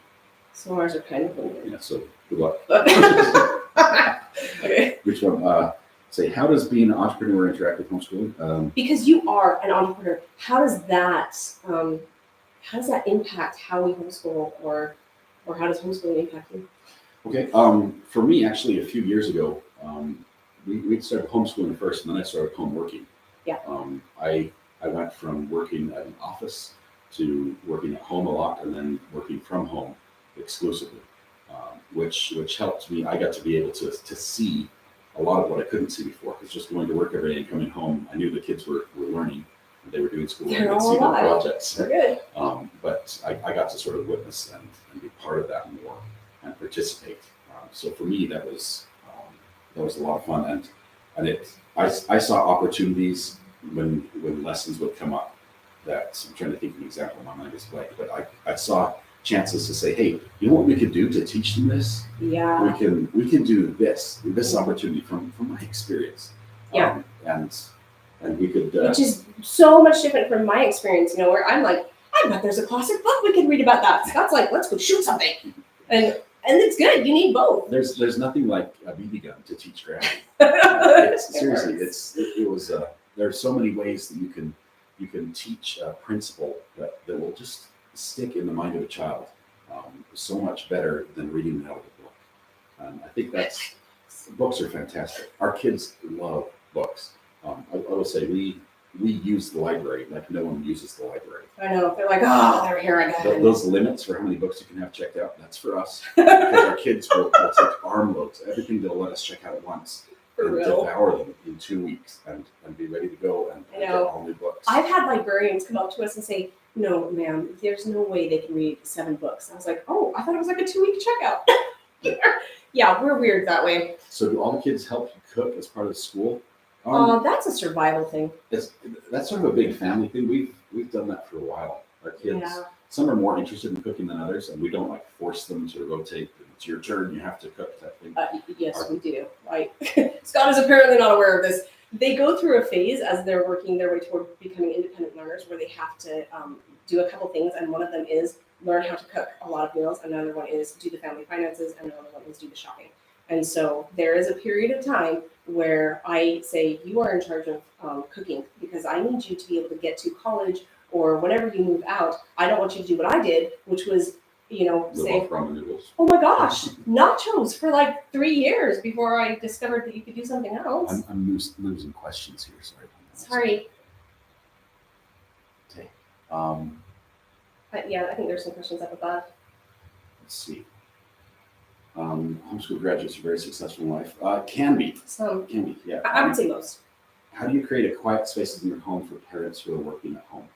So ours are kind of limited. Yeah. So good luck. Okay. Which one? Say, how does being an entrepreneur interact with homeschooling? Because you are an entrepreneur, how does that impact how we homeschool, or how does homeschooling impact you? Okay. For me, actually, a few years ago, we started homeschooling first, and then I started home working. Yeah. I went from working at an office to working at home a lot, and then working from home exclusively, which helped me. I got to be able to see a lot of what I couldn't see before, because just going to work every day and coming home, I knew the kids were learning, and they were doing schoolwork and see their projects. They're good. But I got to sort of witness and be part of that more and participate. So for me, that was a lot of fun, and I saw opportunities when lessons would come up. That I'm trying to think of an example. My mind is blank, but I saw chances to say, hey, you know what we could do to teach them this? Yeah. We can do this opportunity from my experience. Yeah. And we could which is so much different from my experience, where I'm like, I bet there's a classic book we can read about that. Scott's like, let's go shoot something. And it's good. You need both. There's nothing like a BB gun to teach gravity. Seriously, it was there are so many ways that you can teach a principle that will just stick in the mind of a child so much better than reading it out of a book. I think books are fantastic. Our kids love books. I will say we use the library like no one uses the library. I know. They're like, oh, they're here again. Those limits for how many books you can have checked out, that's for us. Because our kids will take armloads, everything they'll let us check out at once. And devour them in 2 weeks and be ready to go and get all new books. I've had librarians come up to us and say, no, ma'am, there's no way they can read 7 books. I was like, oh, I thought it was like a 2-week checkout. Yeah, we're weird that way. So do all the kids help you cook as part of school? That's a survival thing. That's sort of a big family thing. We've done that for a while. Our kids, some are more interested in cooking than others, and we don't force them to rotate. It's your turn, you have to cook type thing. Yes, we do. Right. Scott is apparently not aware of this. They go through a phase as they're working their way toward becoming independent learners, where they have to do a couple things, and one of them is learn how to cook a lot of meals. Another one is do the family finances, and another one is do the shopping. And so there is a period of time where I say, you are in charge of cooking, because I need you to be able to get to college, or whenever you move out, I don't want you to do what I did, which was, say, oh my gosh, nachos for like 3 years before I discovered that you could do something else. I'm losing questions here. Sorry. Okay. Yeah, I think there's some questions up above. Let's see. Homeschool graduates are very successful in life. Can be. Some. Can be, yeah. I would say most. How do you create a quiet space in your home for parents who are working at home?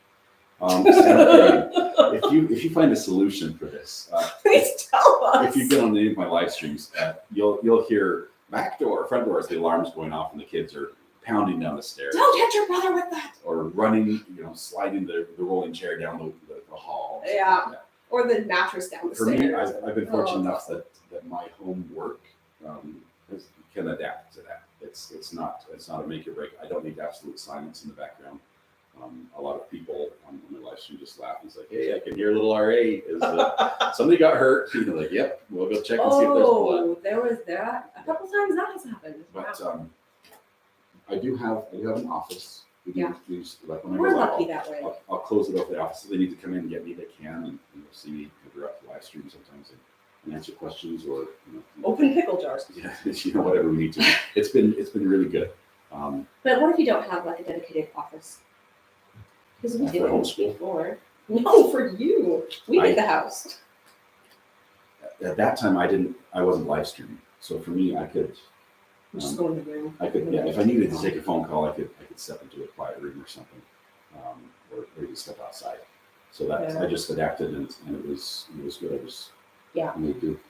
If you find a solution for this, please tell us. If you've been on any of my live streams, you'll hear back door, front door as the alarm's going off, and the kids are pounding down the stairs. Don't hit your brother with that. Or running, sliding the rolling chair down the hall. Yeah. Or the mattress down the For stairs. me, I've been fortunate enough awesome. that my homework can adapt to that. It's not a make or break. I don't need absolute silence in the background. A lot of people on my live stream just laugh. It's like, hey, I can hear a little RA. Somebody got hurt? You're like, yep, we'll go check and see if there's blood. Oh, there was that. A couple times that has happened. But I do have an office. Yeah. Like when I We're go out, lucky that way. I'll close it off the office. If they need to come in and get me, they can. And you'll see me cover up the live stream sometimes and answer questions or Open pickle jars. Yeah, whatever we need to. It's been really good. But what if you don't have like a dedicated office? Because we For did it homeschool? before. No, for you. We did the house. At that time, I wasn't live streaming, so for me, I could. Just go in the room. I could, if I needed to take a phone call, I could step into a quiet room or something, or maybe step outside. So that I just adapted, and it was good. I was made do.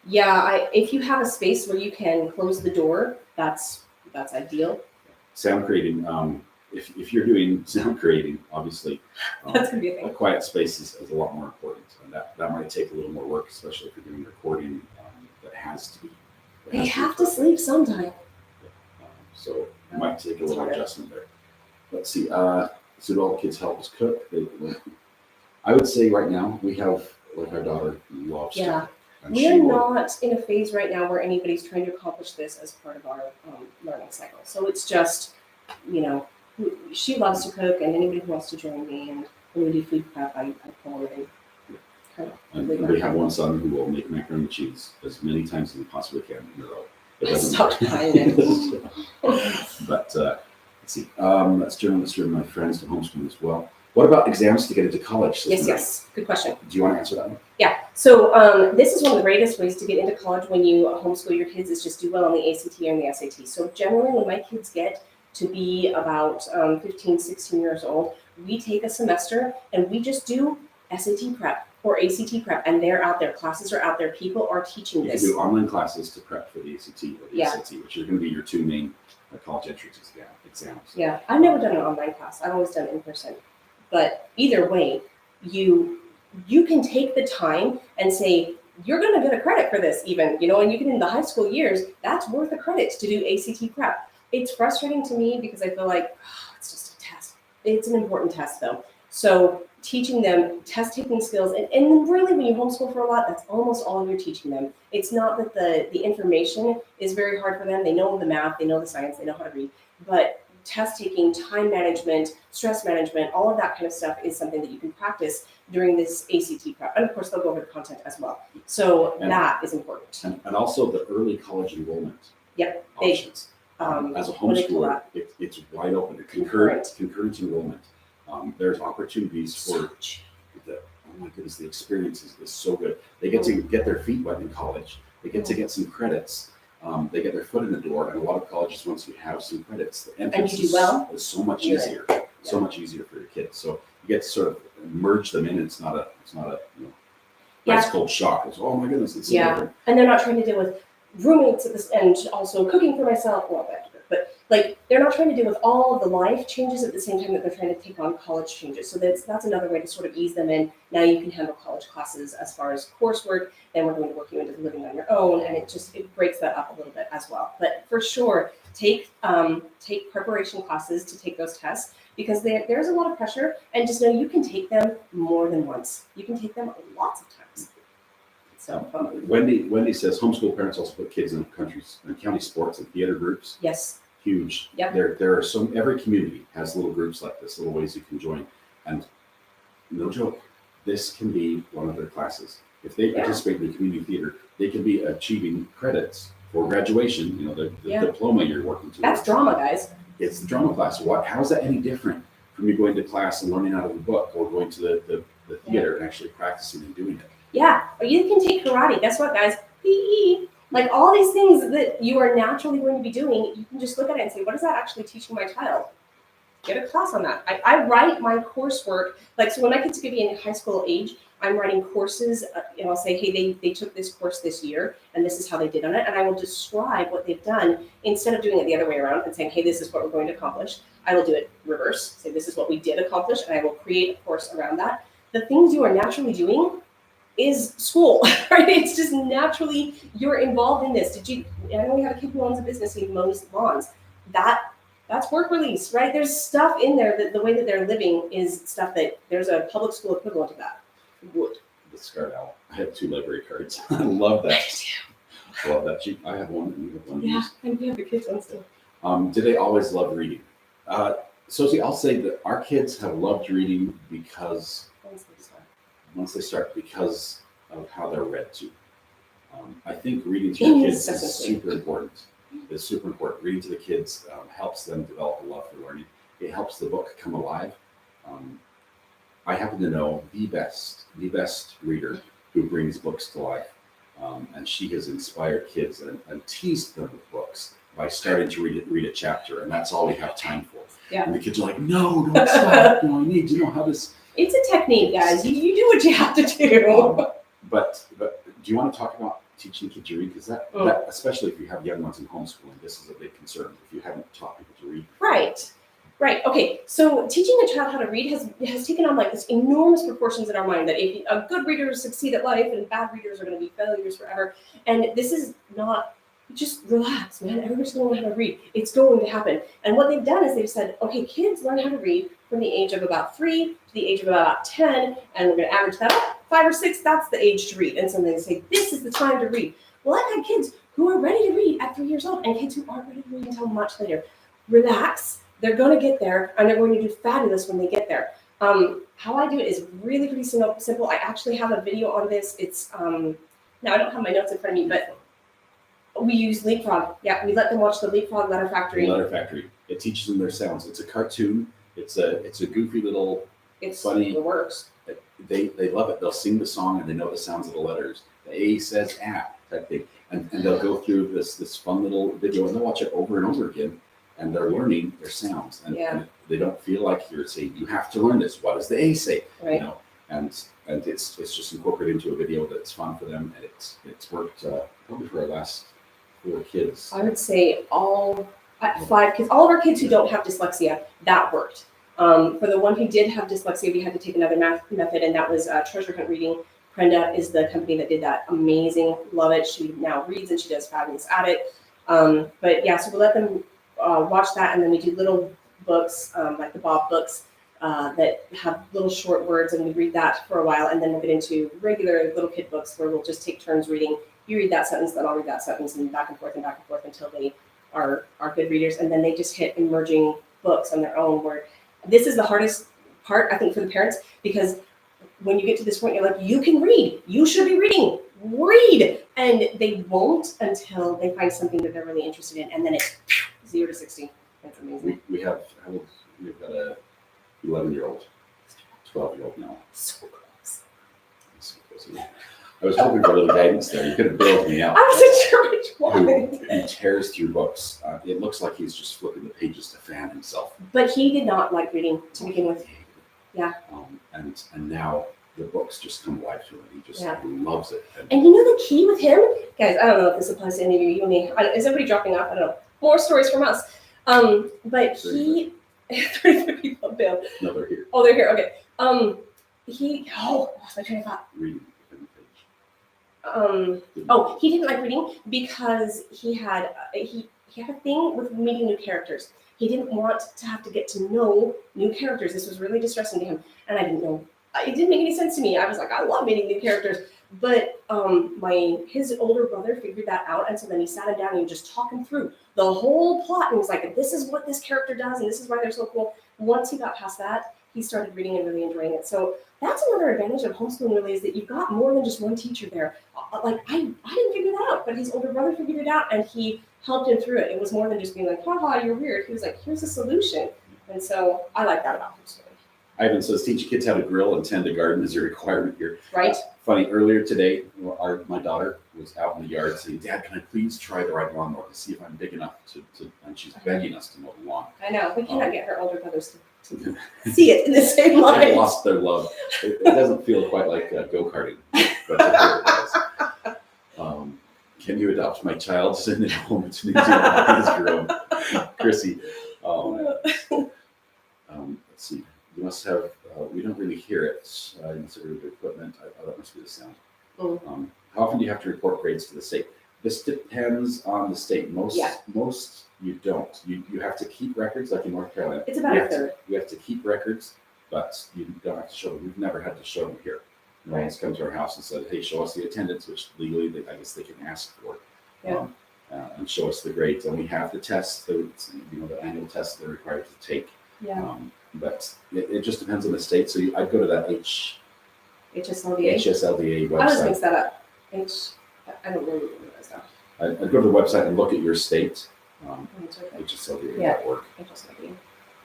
Yeah, if you have a space where you can close the door, that's ideal. Sound creating. If you're doing sound creating, obviously, That's gonna be a thing. a quiet space is a lot more important, and that might take a little more work, especially if you're doing recording that has to be. They have to sleep sometime. So it might take a little adjustment there. Let's see. So do all the kids help us cook? I would say right now we have, like, our daughter loves to cook. And We are not in a phase right now where anybody's trying to accomplish this as part of our learning cycle. So it's just, she loves to cook, and anybody who wants to join me, and when we do food prep, I pull her in. And we have one son who will make macaroni and cheese as many times as he possibly can in a row. It doesn't Stop trying it. But let's see. Let's join my friends to homeschool as well. What about exams to get into college? Yes. Good question. Do you want to answer that one? Yeah. So this is one of the greatest ways to get into college when you homeschool your kids is just do well on the ACT and the SAT. So generally when my kids get to be about 15, 16 years old, we take a semester and we just do SAT prep or ACT prep, and they're out there. Classes are out there. People are teaching You this. can do online classes to prep for the ACT or the SAT, which are going to be your two main college entrance exams. Yeah, I've never done an online class. I've always done in person. But either way, you can take the time and say, you're going to get a credit for this even, and you get in the high school years, that's worth a credit to do ACT prep. It's frustrating to me because I feel like it's just a test. It's an important test though. So teaching them test-taking skills, and really when you homeschool for a lot, that's almost all you're teaching them. It's not that the information is very hard for them. They know the math, they know the science, they know how to read, but test-taking, time management, stress management, all of that kind of stuff is something that you can practice during this ACT prep. And of course, they'll go over the content as well. So that is important. And also the early college enrollment options. As a homeschooler, it's wide open. Concurrent enrollment. There's opportunities for oh my goodness, the experience is so good. They get to get their feet wet in college. They get to get some credits. They get their foot in the door, and a lot of colleges, once you have some credits, the entrance is so much easier. So much easier for your kids. So you get to sort of merge them in. It's not a ice cold shock. It's, oh my goodness, it's so different. And they're not trying to deal with roommates at this, and also cooking for myself. Well, but like they're not trying to deal with all of the life changes at the same time that they're trying to take on college changes. So that's another way to sort of ease them in. Now you can handle college classes as far as coursework. Then we're going to work you into living on your own, and it breaks that up a little bit as well. But for sure, take preparation classes to take those tests, because there's a lot of pressure, and just know you can take them more than once. You can take them lots of times. So Wendy says homeschool parents also put kids in county sports and theater groups. Yes. Huge. Yep. There are every community has little groups like this, little ways you can join. And no joke, this can be one of their classes. If they participate in the community theater, they can be achieving credits for graduation, the diploma you're working towards. That's drama, guys. It's the drama class. How is that any different from you going to class and learning out of a book, or going to the theater and actually practicing and doing it? Yeah, or you can take karate. Guess what, guys? PE. Like all these things that you are naturally going to be doing, you can just look at it and say, what is that actually teaching my child? Get a class on that. I write my coursework, so when my kids could be in high school age, I'm writing courses, and I'll say, hey, they took this course this year, and this is how they did on it, and I will describe what they've done instead of doing it the other way around and saying, hey, this is what we're going to accomplish. I will do it reverse, say this is what we did accomplish, and I will create a course around that. The things you are naturally doing is school, right? It's just naturally you're involved in this. I know we have a kid who owns a business, he mows lawns. That's work release, right? There's stuff in there that the way that they're living is stuff that there's a public school equivalent of that. Would. The Scarlet Owl. I have 2 library cards. I love that. I love that. I have one and you have one. Yeah, and we have the kids on still. Do they always love reading? Sophie, I'll say that our kids have loved reading because once they start, because of how they're read to. I think reading to your kids is super important. It's super important. Reading to the kids helps them develop a love for learning. It helps the book come alive. I happen to know the best reader who brings books to life. And she has inspired kids and teased them with books by starting to read a chapter, and that's all we have time for. Yeah. And the kids are like, no, don't stop. No, I need to know how this. It's a technique, guys. You do what you have to do. But do you want to talk about teaching kids to read? Because that, especially if you have young ones in homeschooling, this is a big concern if you haven't taught people to read. Right. Okay. So teaching a child how to read has taken on like this enormous proportions in our mind that if a good readers succeed at life and bad readers are going to be failures forever. And this is not. Just relax, man. Everybody's going to learn how to read. It's going to happen. And what they've done is they've said, okay, kids learn how to read from the age of about 3 to the age of about 10, and we're going to average that up. 5 or 6, that's the age to read. And so they say, this is the time to read. Well, I've had kids who are ready to read at 3 years old and kids who aren't ready to read until much later. Relax. They're going to get there, and they're going to do fabulous when they get there. How I do it is really pretty simple. I actually have a video on this. It's now I don't have my notes in front of me, but we use Leapfrog. Yeah, we let them watch the Leapfrog Letter Factory. The Letter Factory. It teaches them their sounds. It's a cartoon. It's a goofy little. It's funny. It works. They love it. They'll sing the song and they know the sounds of the letters. The A says type thing, and they'll go through this fun little video and they'll watch it over and over again, and they're learning their sounds. And they don't feel like you're saying you have to learn this. What does the A say? Right. You know, and it's just incorporated into a video that's fun for them, and it's worked probably for our last 4 kids. I would say 5 kids, all of our kids who don't have dyslexia, that worked. For the one who did have dyslexia, we had to take another math method, and that was treasure hunt reading. Prenda is the company that did that. Amazing, love it. She now reads and she does fabulous at it. But yeah, so we let them watch that, and then we do little books like the Bob books that have little short words, and we read that for a while, and then we'll get into regular little kid books where we'll just take turns reading. You read that sentence, then I'll read that sentence, and back and forth until they are good readers, and then they just hit emerging books on their own. Where this is the hardest part, I think, for the parents, because when you get to this point, you're like, you can read, you should be reading, read, and they won't until they find something that they're really interested in, and then it's 0 to 60. That's amazing. We've got a 11-year-old, 12-year-old now. So close. I was hoping for a little guidance there. You could have bailed me out. I wasn't sure which one. He tears through books. It looks like he's just flipping the pages to fan himself. But he did not like reading to begin with. Yeah. And now the books just come alive to him. He just loves it. And you know the key with him? Guys, I don't know if this applies to any of you and me. Is everybody dropping off? I don't know. More stories from us. But he... 33 people bailed. No, they're here. Oh, they're here. Okay. Lost my train of thought. Reading. He didn't like reading because he had a thing with meeting new characters. He didn't want to have to get to know new characters. This was really distressing to him, and I didn't know. It didn't make any sense to me. I was like, I love meeting new characters, but his older brother figured that out, and so then he sat him down and he just talked him through the whole plot, and he was like, this is what this character does, and this is why they're so cool. Once he got past that, he started reading and really enjoying it. So that's another advantage of homeschooling, really, is that you've got more than just one teacher there. Like, I didn't figure that out, but his older brother figured it out, and he helped him through it. It was more than just being like, haha, you're weird. He was like, here's a solution. And so I like that about homeschooling. Ivan says, teach your kids how to grill and tend a garden is a requirement here. Right. Funny, earlier today, my daughter was out in the yard saying, Dad, can I please try the right lawnmower to see if I'm big enough to and she's begging us to mow the lawn. I know. We cannot get her older brothers to see it in the same line. They've lost their love. It doesn't feel quite like go-karting, but it does. Can you adopt my child? Send it home to New Zealand. He's grown. Chrissy. Let's see. You must have, we don't really hear it. You must have heard the equipment. That must be the sound. How often do you have to report grades to the state? This depends on the state. Most you don't. You have to keep records, like in North Carolina. It's about a third. You have to keep records, but you don't have to show them. We've never had to show them here. No one's come to our house and said, hey, show us the attendance, which legally I guess they can ask for. And show us the grades. And we have the tests, the annual tests they're required to take. But it just depends on the state. So I'd go to that HSLDA website. I always mix that up. I don't really remember that stuff. I'd go to the website and look at your state, HSLDA.org,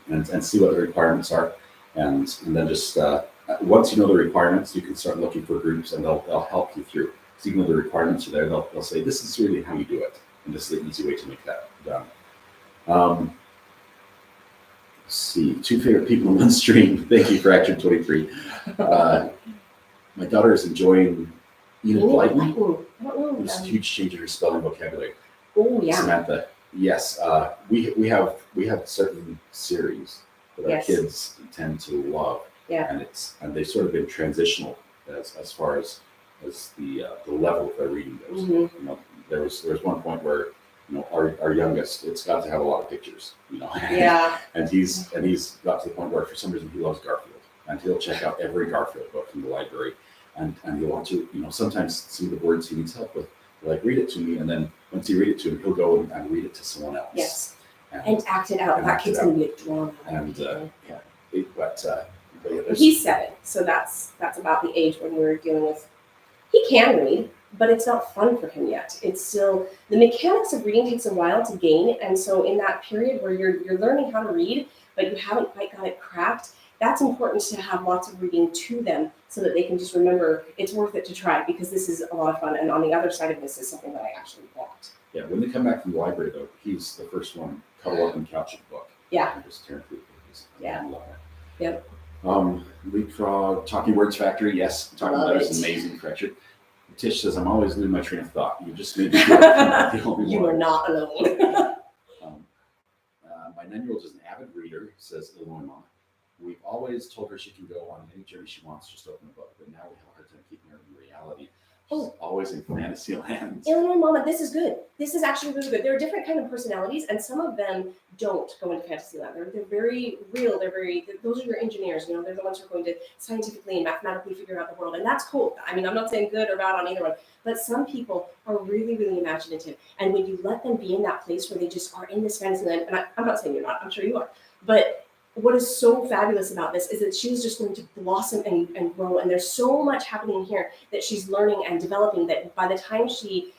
and see what the requirements are. And then just once you know the requirements, you can start looking for groups and they'll help you through. So even though the requirements are there, they'll say, this is really how you do it. And this is the easy way to make that done. Let's see, 2 favorite people in one stream. Thank you for Action 23. My daughter is enjoying Enid Blyton. There's a huge change in her spelling vocabulary. Oh yeah. Samantha, yes. We have certain series that our kids tend to love. Yeah. And they've sort of been transitional as far as the level of their reading goes. There was one point where our youngest, it's got to have a lot of pictures, and he's got to the point where for some reason he loves Garfield, and he'll check out every Garfield book from the library, and he'll want to, sometimes some of the words he needs help with, like, read it to me, and then once you read it to him, he'll go and read it to someone else. Yes. And act it out. That kid's gonna be a drama. And he's 7, so that's about the age when we're dealing with. He can read, but it's not fun for him yet. It's still, the mechanics of reading takes a while to gain, and so in that period where you're learning how to read, but you haven't quite got it cracked, that's important to have lots of reading to them so that they can just remember it's worth it to try because this is a lot of fun, and on the other side of this is something that I actually want. Yeah, when they come back from the library, though, he's the first one cuddle up and couch the book. Yeah. And just turn through the pages. Yeah. Yep. Leapfrog, Talking Words Factory, yes. Talking Letters is amazing, Fletcher. Tish says, I'm always losing my train of thought. You just need to be the only You are not alone. My 9-year-old is an avid reader, says Illinois Mama. We've always told her she can go on any journey she wants, just open a book. But now we have a hard time keeping her in reality. She's always in fantasy land. Illinois Mama, this is good. This is actually really good. There are different kind of personalities, and some of them don't go into fantasy land. They're very real. Those are your engineers. They're the ones who are going to scientifically and mathematically figure out the world, and that's cool. I mean, I'm not saying good or bad on either one, but some people are really, really imaginative, and when you let them be in that place where they just are in this fantasy land, and I'm not saying you're not. I'm sure you are, but what is so fabulous about this is that she's just going to blossom and grow, and there's so much happening here that she's learning and developing that by the time she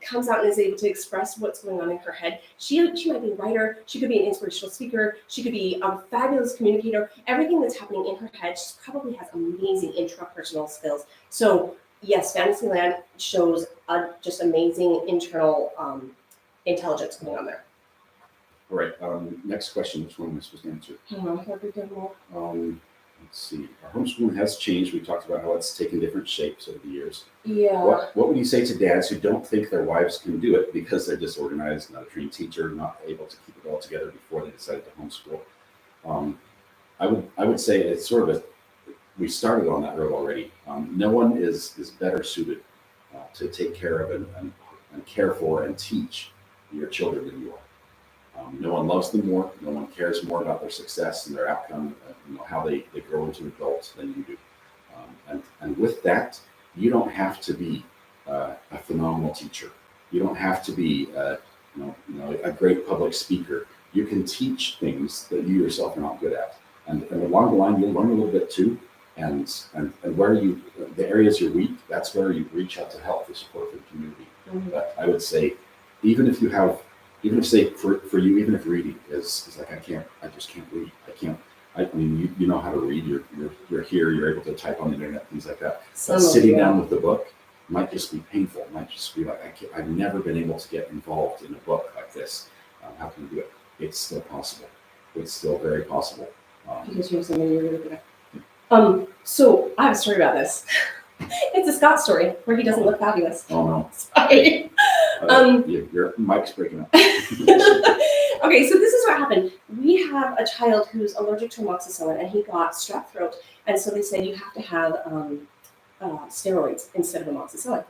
comes out and is able to express what's going on in her head, she might be a writer, she could be an inspirational speaker, she could be a fabulous communicator. Everything that's happening in her head, she probably has amazing intrapersonal skills. So yes, Fantasyland shows just amazing internal intelligence going on there. All right. Next question. Which one am I supposed to answer? Let's see. Our homeschooling has changed. We talked about how it's taken different shapes over the years. Yeah. What would you say to dads who don't think their wives can do it because they're disorganized, not a trained teacher, not able to keep it all together before they decided to homeschool? I would say it's sort of we started on that road already. No one is better suited to take care of and care for and teach your children than you are. No one loves them more. No one cares more about their success and their outcome, how they grow into adults than you do. And with that, you don't have to be a phenomenal teacher. You don't have to be a great public speaker. You can teach things that you yourself are not good at. And along the line, you'll learn a little bit too. And where the areas you're weak, that's where you reach out to help for support for the community. Mm-hmm. But I would say, even if for you, even if reading is like, I just can't read. I mean, you know how to read. You're here. You're able to type on the internet, things like that. Some But of sitting you. down with the book might just be painful. It might just be like I've never been able to get involved in a book like this. How can you do it? It's still possible. It's still very possible. Because you're something you're really good at. So I have a story about this. It's a Scott story where he doesn't look fabulous. Oh no. Sorry. Your mic's breaking up. Okay, so this is what happened. We have a child who's allergic to amoxicillin, and he got strep throat, and so they said you have to have steroids instead of amoxicillin.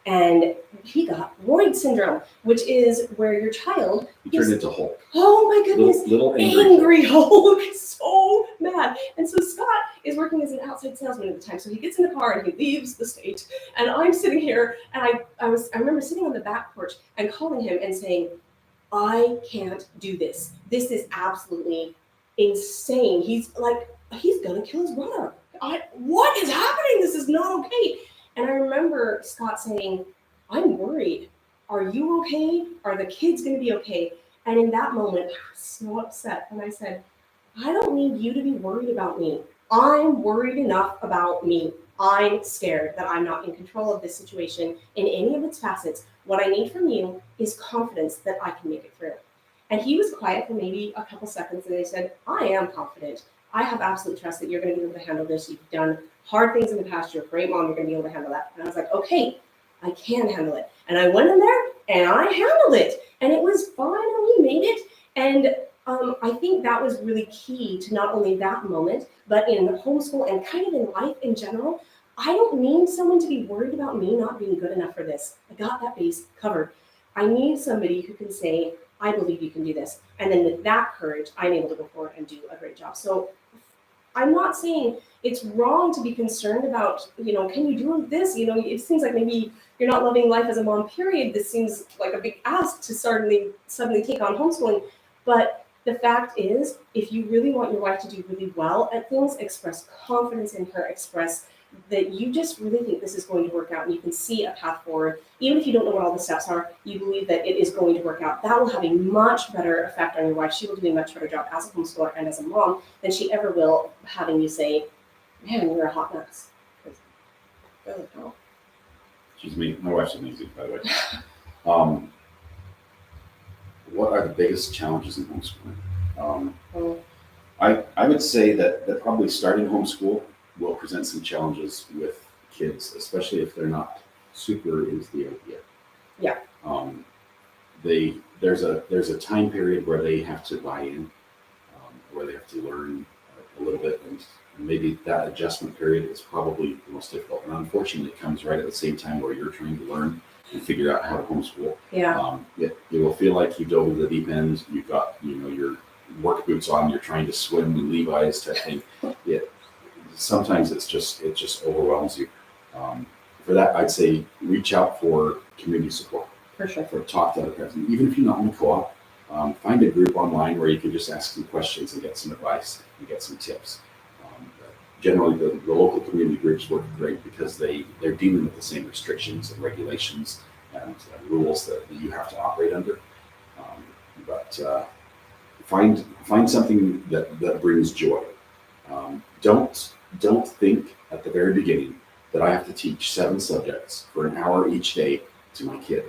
And he got Royd syndrome, which is where your child He turned into Hulk. oh my goodness, Little angry Hulk, so mad. And so Scott is working as an outside salesman at the time. So he gets in the car and he leaves the state. And I'm sitting here, and I remember sitting on the back porch and calling him and saying, I can't do this. This is absolutely insane. He's gonna kill his brother. What is happening? This is not okay. And I remember Scott saying, I'm worried. Are you okay? Are the kids gonna be okay? And in that moment, I was so upset. And I said, I don't need you to be worried about me. I'm worried enough about me. I'm scared that I'm not in control of this situation in any of its facets. What I need from you is confidence that I can make it through. And he was quiet for maybe a couple seconds, and I said, I am confident. I have absolute trust that you're going to be able to handle this. You've done hard things in the past. You're a great mom. You're going to be able to handle that. And I was like, okay, I can handle it. And I went in there and I handled it. And it was fine, and we made it. And I think that was really key to not only that moment, but in homeschool and kind of in life in general. I don't need someone to be worried about me not being good enough for this. I got that base covered. I need somebody who can say, I believe you can do this. And then with that courage, I'm able to go forward and do a great job. So I'm not saying it's wrong to be concerned about, can you do this? It seems like maybe you're not loving life as a mom, period. This seems like a big ask to suddenly take on homeschooling. But the fact is, if you really want your wife to do really well at things, express confidence in her, express that you just really think this is going to work out and you can see a path forward. Even if you don't know what all the steps are, you believe that it is going to work out. That will have a much better effect on your wife. She will do a much better job as a homeschooler and as a mom than she ever will having you say, man, you're a hot mess. She's me. My wife's amazing, by the way. What are the biggest challenges in homeschooling? I would say that probably starting homeschool will present some challenges with kids, especially if they're not super into the idea. Yeah. There's a time period where they have to buy in, where they have to learn a little bit, and maybe that adjustment period is probably the most difficult. And unfortunately, it comes right at the same time where you're trying to learn and figure out how to homeschool. Yeah. It will feel like you dove into the deep end. You've got your work boots on. You're trying to swim in Levi's type thing. Sometimes it just overwhelms you. For that, I'd say reach out for community support. For sure. For talk to other parents. Even if you're not in a co-op, find a group online where you can just ask some questions and get some advice and get some tips. Generally, the local community groups work great because they're dealing with the same restrictions and regulations and rules that you have to operate under. But find something that brings joy. Don't think at the very beginning that I have to teach 7 subjects for an hour each day to my kid.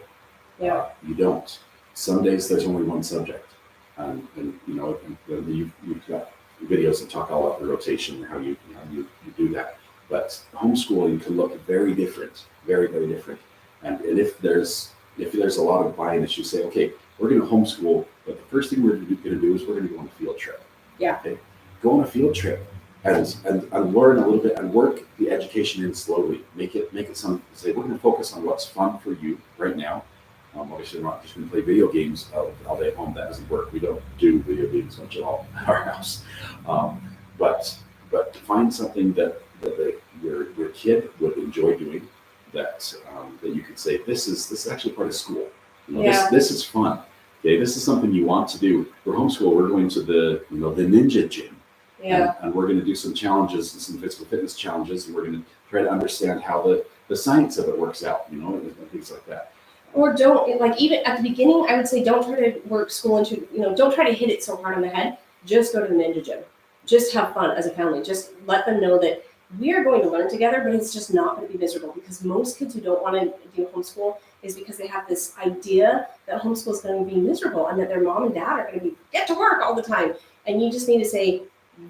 Yeah. You don't. Some days there's only one subject, and you've got videos that talk all about the rotation and how you do that. But homeschooling can look very different, very, very different. And if there's a lot of buy-in, as you say, okay, we're going to homeschool, but the first thing we're going to do is we're going to go on a field trip. Yeah. Okay? Go on a field trip and learn a little bit and work the education in slowly. Make it something. Say we're going to focus on what's fun for you right now. Obviously, we're not just going to play video games all day at home. That doesn't work. We don't do video games much at all at our house. But find something that your kid would enjoy doing. That you could say this is actually part of school. This is fun. Okay, this is something you want to do. For homeschool, we're going to the ninja gym. Yeah. And we're going to do some challenges, some physical fitness challenges, and we're going to try to understand how the science of it works out, and things like that. Or don't, even at the beginning, I would say don't try to work school into, don't try to hit it so hard on the head. Just go to the ninja gym. just have fun as a family. Just let them know that we are going to learn together, but it's just not going to be miserable, because most kids who don't want to do homeschool is because they have this idea that homeschool is going to be miserable and that their mom and dad are going to be get to work all the time. And you just need to say,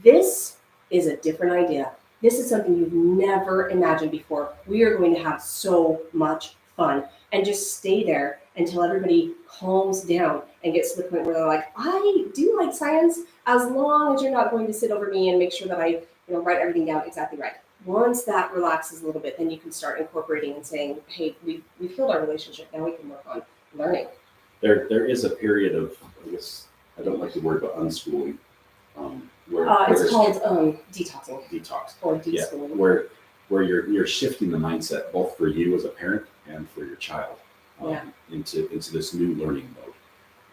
this is a different idea. This is something you've never imagined before. We are going to have so much fun, and just stay there until everybody calms down and gets to the point where they're like, I do like science, as long as you're not going to sit over me and make sure that I write everything down exactly right. Once that relaxes a little bit, then you can start incorporating and saying, hey, we've healed our relationship. Now we can work on learning. There is a period of, I guess, I don't like the word, but unschooling. Where it's called detoxing. Detox. Or deschooling. Yeah, where you're shifting the mindset, both for you as a parent and for your child, into this new learning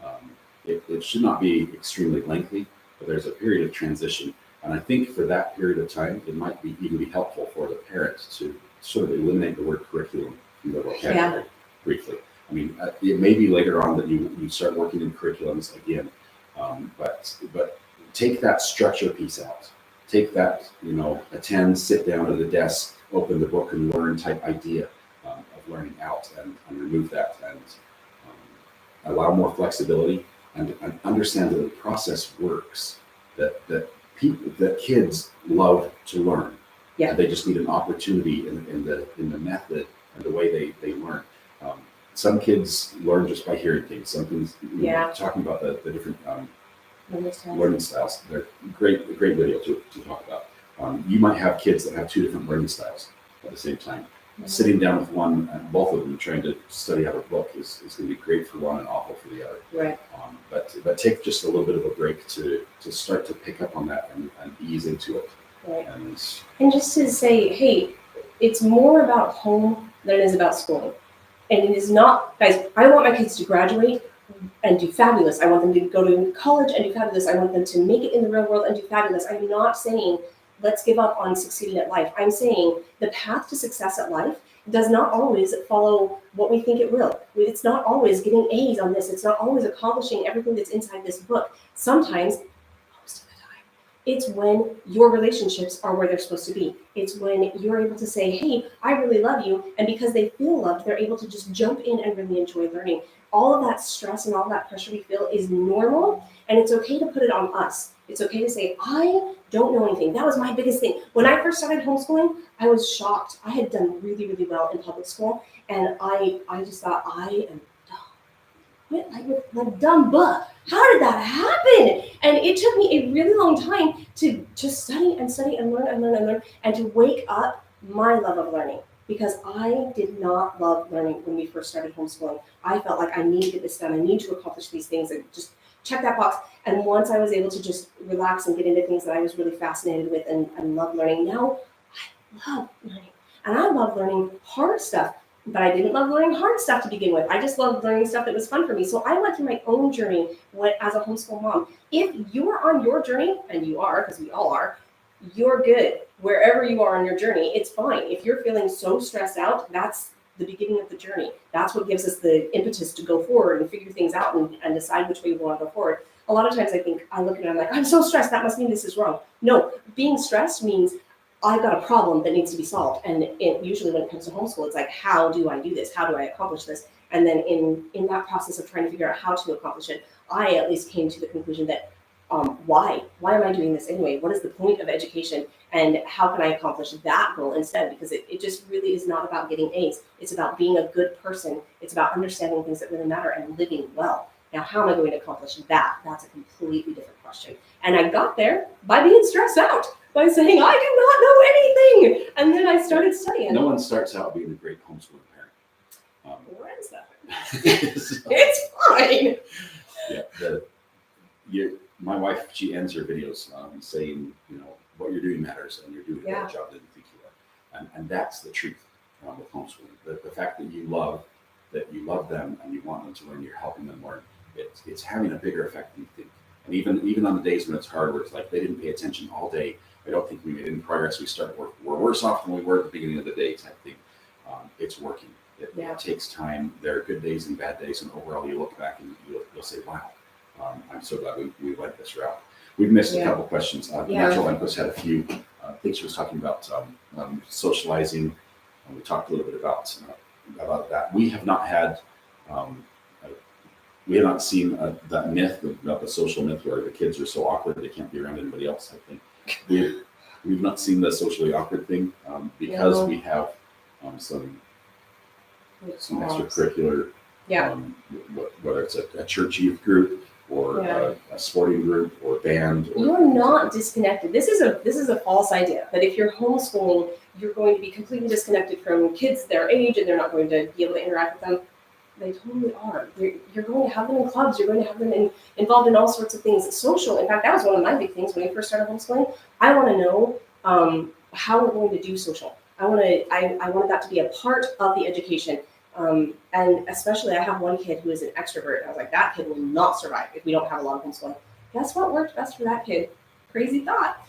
mode. It should not be extremely lengthy, but there's a period of transition. And I think for that period of time, it might even be helpful for the parents to sort of eliminate the word curriculum from their vocabulary briefly. I mean, it may be later on that you start working in curriculums again, but take that structure piece out. Take that, attend, sit down at the desk, open the book and learn type idea of learning out, and remove that, and allow more flexibility, and understand that the process works, that kids love to learn. Yeah. They just need an opportunity in the method and the way they learn. Some kids learn just by hearing things. Some kids, talking about the different learning styles. They're great video to talk about. You might have kids that have two different learning styles at the same time. Mm-hmm. Sitting down with both of them, trying to study out a book is going to be great for one and awful for the other. Right. But take just a little bit of a break to start to pick up on that and ease into it. Right. And just to say, hey, it's more about home than it is about schooling. And it is not, guys, I want my kids to graduate and do fabulous. I want them to go to college and do fabulous. I want them to make it in the real world and do fabulous. I'm not saying let's give up on succeeding at life. I'm saying the path to success at life does not always follow what we think it will. It's not always getting A's on this. It's not always accomplishing everything that's inside this book. Sometimes, most of the time, it's when your relationships are where they're supposed to be. It's when you're able to say, hey, I really love you. And because they feel loved, they're able to just jump in and really enjoy learning. All of that stress and all that pressure we feel is normal, and it's okay to put it on us. It's okay to say, I don't know anything. That was my biggest thing. When I first started homeschooling, I was shocked. I had done really, really well in public school, and I just thought, I am dumb. Like dumb butt. How did that happen? And it took me a really long time to just study and learn, and to wake up my love of learning. Because I did not love learning when we first started homeschooling. I felt like I need to get this done. I need to accomplish these things and just check that box. And once I was able to just relax and get into things that I was really fascinated with and love learning, now I love learning. And I love learning hard stuff, but I didn't love learning hard stuff to begin with. I just loved learning stuff that was fun for me. So I went through my own journey as a homeschool mom. If you're on your journey, and you are, because we all are, you're good. Wherever you are on your journey, it's fine. If you're feeling so stressed out, that's the beginning of the journey. That's what gives us the impetus to go forward and figure things out and decide which way we want to go forward. A lot of times I look at it and I'm like, I'm so stressed, that must mean this is wrong. No, being stressed means I've got a problem that needs to be solved. And usually when it comes to homeschool, it's like, how do I do this? How do I accomplish this? And then in that process of trying to figure out how to accomplish it, I at least came to the conclusion that why am I doing this anyway? What is the point of education, and how can I accomplish that goal instead? Because it just really is not about getting A's. It's about being a good person. It's about understanding things that really matter and living well. Now, how am I going to accomplish that? That's a completely different question. And I got there by being stressed out, by saying, I do not know anything. And then I started studying. No one starts out being a great homeschooling parent. Where is that? It's fine. Yeah, my wife, she ends her videos saying, what you're doing matters, and you're doing a better job than you think you are. And that's the truth with homeschooling. The fact that you love them and you want them to learn, you're helping them learn. It's having a bigger effect than you think. And even on the days when it's hard, where it's like they didn't pay attention all day, I don't think we made any progress. We're worse off than we were at the beginning of the day type thing. It's working. It takes time. There are good days and bad days, and overall you look back and you'll say, wow, I'm so glad we went this route. We've missed a Yeah. couple questions. Yeah. Natural Empress had a few. I think she was talking about socializing. We talked a little bit about that. We have not had, um, uh, we have not seen that myth about the social myth where the kids are so awkward they can't be around anybody else. I think we've not seen the socially awkward thing because No. we have some Awesome. extracurricular, Yeah. whether it's a church youth group or Yeah. a sporting group or band. Or You're not disconnected. This is a false idea that if you're homeschooling, you're going to be completely disconnected from kids their age and they're not going to be able to interact with them. They totally are. You're going to have them in clubs. You're going to have them involved in all sorts of things. Social. In fact, that was one of my big things when I first started homeschooling. I want to know how we're going to do social. I wanted that to be a part of the education. And especially, I have one kid who is an extrovert. And I was like, that kid will not survive if we don't have a lot of homeschooling. Guess what worked best for that kid? Crazy thought.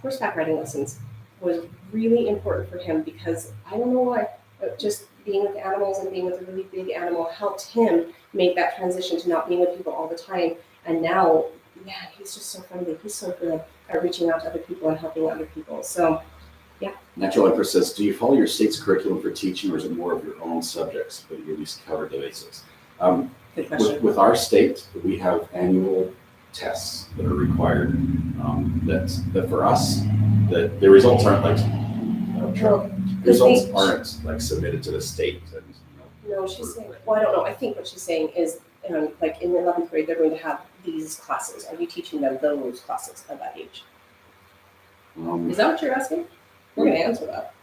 Horseback riding lessons was really important for him because I don't know why, but just being with animals and being with a really big animal helped him make that transition to not being with people all the time. And now, man, he's just so friendly. He's so good at reaching out to other people and helping other people. So, yeah. Natural Empress says, do you follow your state's curriculum for teaching or is it more of your own subjects, but you at least cover the basics? Good question. With our state, we have annual tests that are required. That for us, the results aren't like aren't like submitted to the state. And, No, she's saying. Well, I don't know. I think what she's saying is, like in the 11th grade, they're going to have these classes. Are you teaching them those classes at that age? Is that what you're asking? We're going to answer that.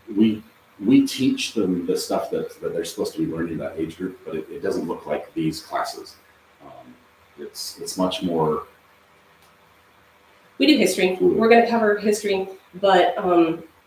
We teach them the stuff that they're supposed to be learning in that age group, but it doesn't look like these classes. It's much more. We do history. We're going to cover history, but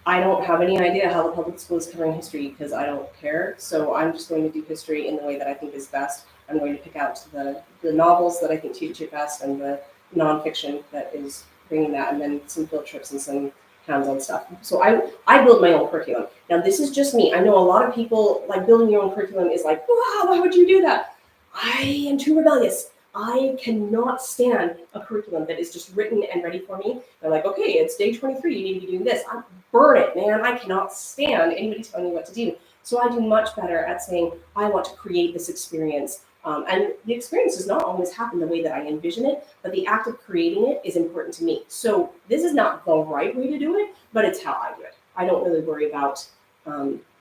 I don't have any idea how the public school is covering history because I don't care. So I'm just going to do history in the way that I think is best. I'm going to pick out the novels that I think teach it best and the nonfiction that is bringing that, and then some field trips and some hands-on stuff. So I build my own curriculum. Now this is just me. I know a lot of people like building your own curriculum is like, wow, why would you do that? I am too rebellious. I cannot stand a curriculum that is just written and ready for me. They're like, okay, it's day 23. You need to be doing this. I burn it, man. I cannot stand anybody telling me what to do. So I do much better at saying, I want to create this experience. And the experience does not always happen the way that I envision it, but the act of creating it is important to me. So this is not the right way to do it, but it's how I do it. I don't really worry about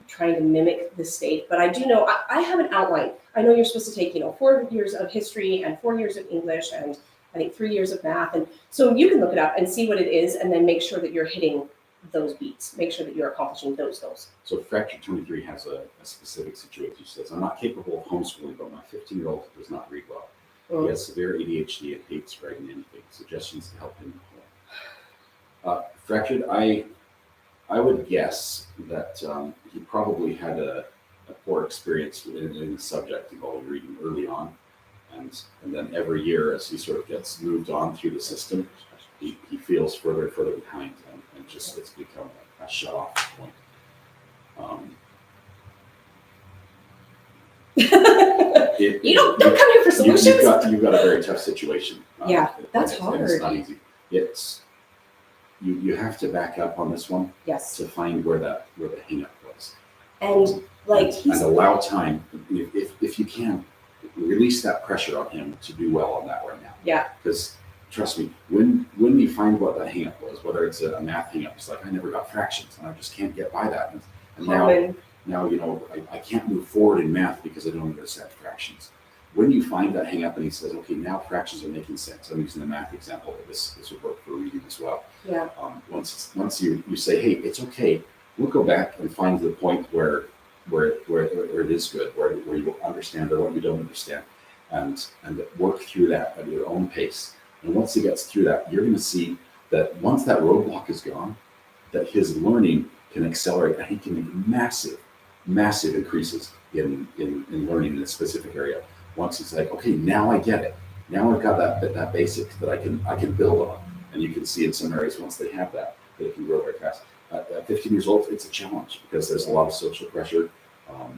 trying to mimic the state, but I do know I have an outline. I know you're supposed to take 4 years of history and 4 years of English and I think 3 years of math, and so you can look it up and see what it is and then make sure that you're hitting those beats, make sure that you're accomplishing those goals. So Fracture 23 has a specific situation. She says, I'm not capable of homeschooling, but my 15-year-old does not read well. He has severe ADHD and hates writing anything. Suggestions to help him at home. Fractured, I would guess that he probably had a poor experience in the subject involving reading early on. And then every year as he sort of gets moved on through the system, he feels further and further behind and just it's become a shut-off point. Don't come here for solutions. You've got a very tough situation. Yeah, that's hard. It's not easy. You have to back up on this one. Yes. To find where the hang-up was. And and allow time, if you can, release that pressure on him to do well on that right now. Yeah. Because trust me, when you find what the hang-up was, whether it's a math hang-up, it's like I never got fractions and I just can't get by that. And now I can't move forward in math because I don't understand fractions. When you find that hang up and he says, okay, now fractions are making sense. I'm using the math example. This would work for reading as well. Yeah. Once you say, hey, it's okay, we'll go back and find the point where it is good, where you understand or what you don't understand, and work through that at your own pace. And once he gets through that, you're going to see that once that roadblock is gone, that his learning can accelerate and he can make massive increases in learning in a specific area. Once he's like, okay, now I get it. Now I've got that basic that I can build on. And you can see in some areas once they have that they can grow very fast. At 15 years old, it's a challenge because there's a lot of social pressure.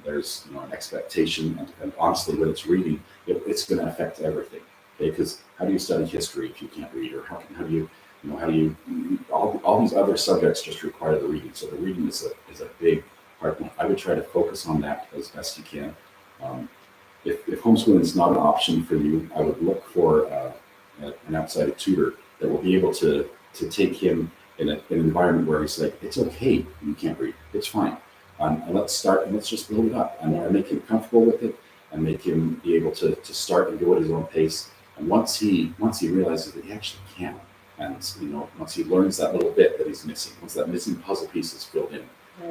There's an expectation, and honestly, when it's reading, it's going to affect everything. Because how do you study history if you can't read, or how do you, all these other subjects just require the reading. So the reading is a big part. I would try to focus on that as best you can. If homeschooling is not an option for you, I would look for an outside tutor that will be able to take him in an environment where he's like, it's okay, you can't read, it's fine. And let's just build it up and make him comfortable with it, and make him be able to start and go at his own pace. And once he realizes that he actually can, and once he learns that little bit that he's missing, once that missing puzzle piece is filled in,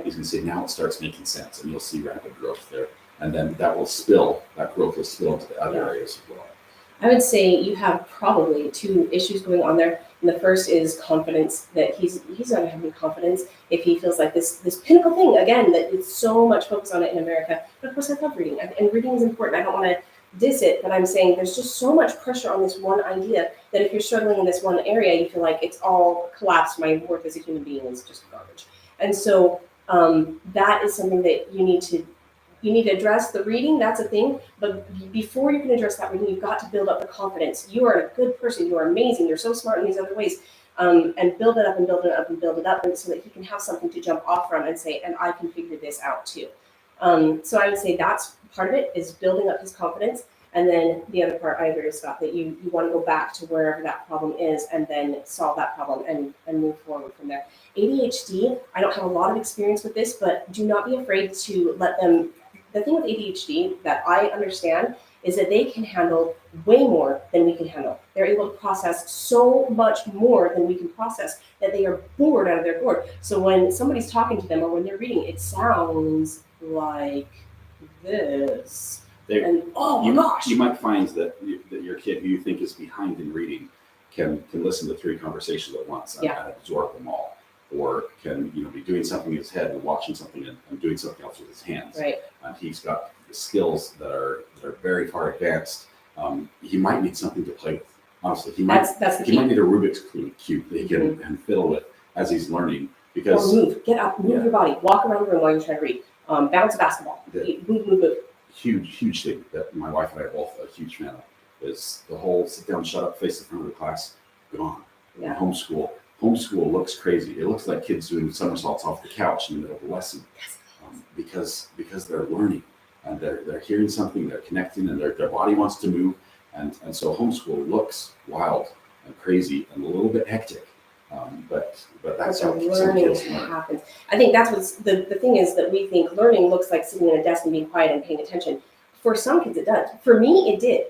he's going to say, now it starts making sense, and you'll see rapid growth there. And then that growth will spill into the other areas as well. I would say you have probably two issues going on there. And the first is confidence, that he's not having confidence if he feels like this pinnacle thing, again, that it's so much focus on it in America. But of course, I love reading, and reading is important. I don't want to diss it, but I'm saying there's just so much pressure on this one idea that if you're struggling in this one area, you feel like it's all collapsed. My worth as a human being is just garbage. And so that is something that you need to address. The reading, that's a thing, but before you can address that reading, you've got to build up the confidence. You are a good person, you are amazing, you're so smart in these other ways, and build it up and build it up and build it up, and so that he can have something to jump off from and say, and I can figure this out too. So I would say that's part of it, is building up his confidence. And then the other part, I agree with Scott, that you want to go back to wherever that problem is and then solve that problem and move forward from there. ADHD, I don't have a lot of experience with this, but do not be afraid to let them. The thing with ADHD that I understand is that they can handle way more than we can handle. They're able to process so much more than we can process that they are bored out of their gourd. So when somebody's talking to them or when they're reading, it sounds like this. And oh my gosh! You might find that your kid who you think is behind in reading can listen to 3 conversations at once and absorb them all. Or can be doing something in his head and watching something and doing something else with his hands. Right. And he's got skills that are very far advanced. He might need something to play with. Honestly, he might need a Rubik's cube that he can fiddle with as he's learning. Because or move, get up, move your body, walk around the room while you're trying to read. Bounce a basketball. Move. Huge thing that my wife and I are both a huge fan of is the whole sit down, shut up, face the front of the class, gone. Yeah. Homeschool looks crazy. It looks like kids doing somersaults off the couch in the middle of the lesson, because they're learning and they're hearing something, they're connecting, and their body wants to move, and so homeschool looks wild and crazy and a little bit hectic, but that's how some kids learn. Happens. I think that's what's the thing is that we think learning looks like sitting at a desk and being quiet and paying attention. For some kids, it does. For me, it did.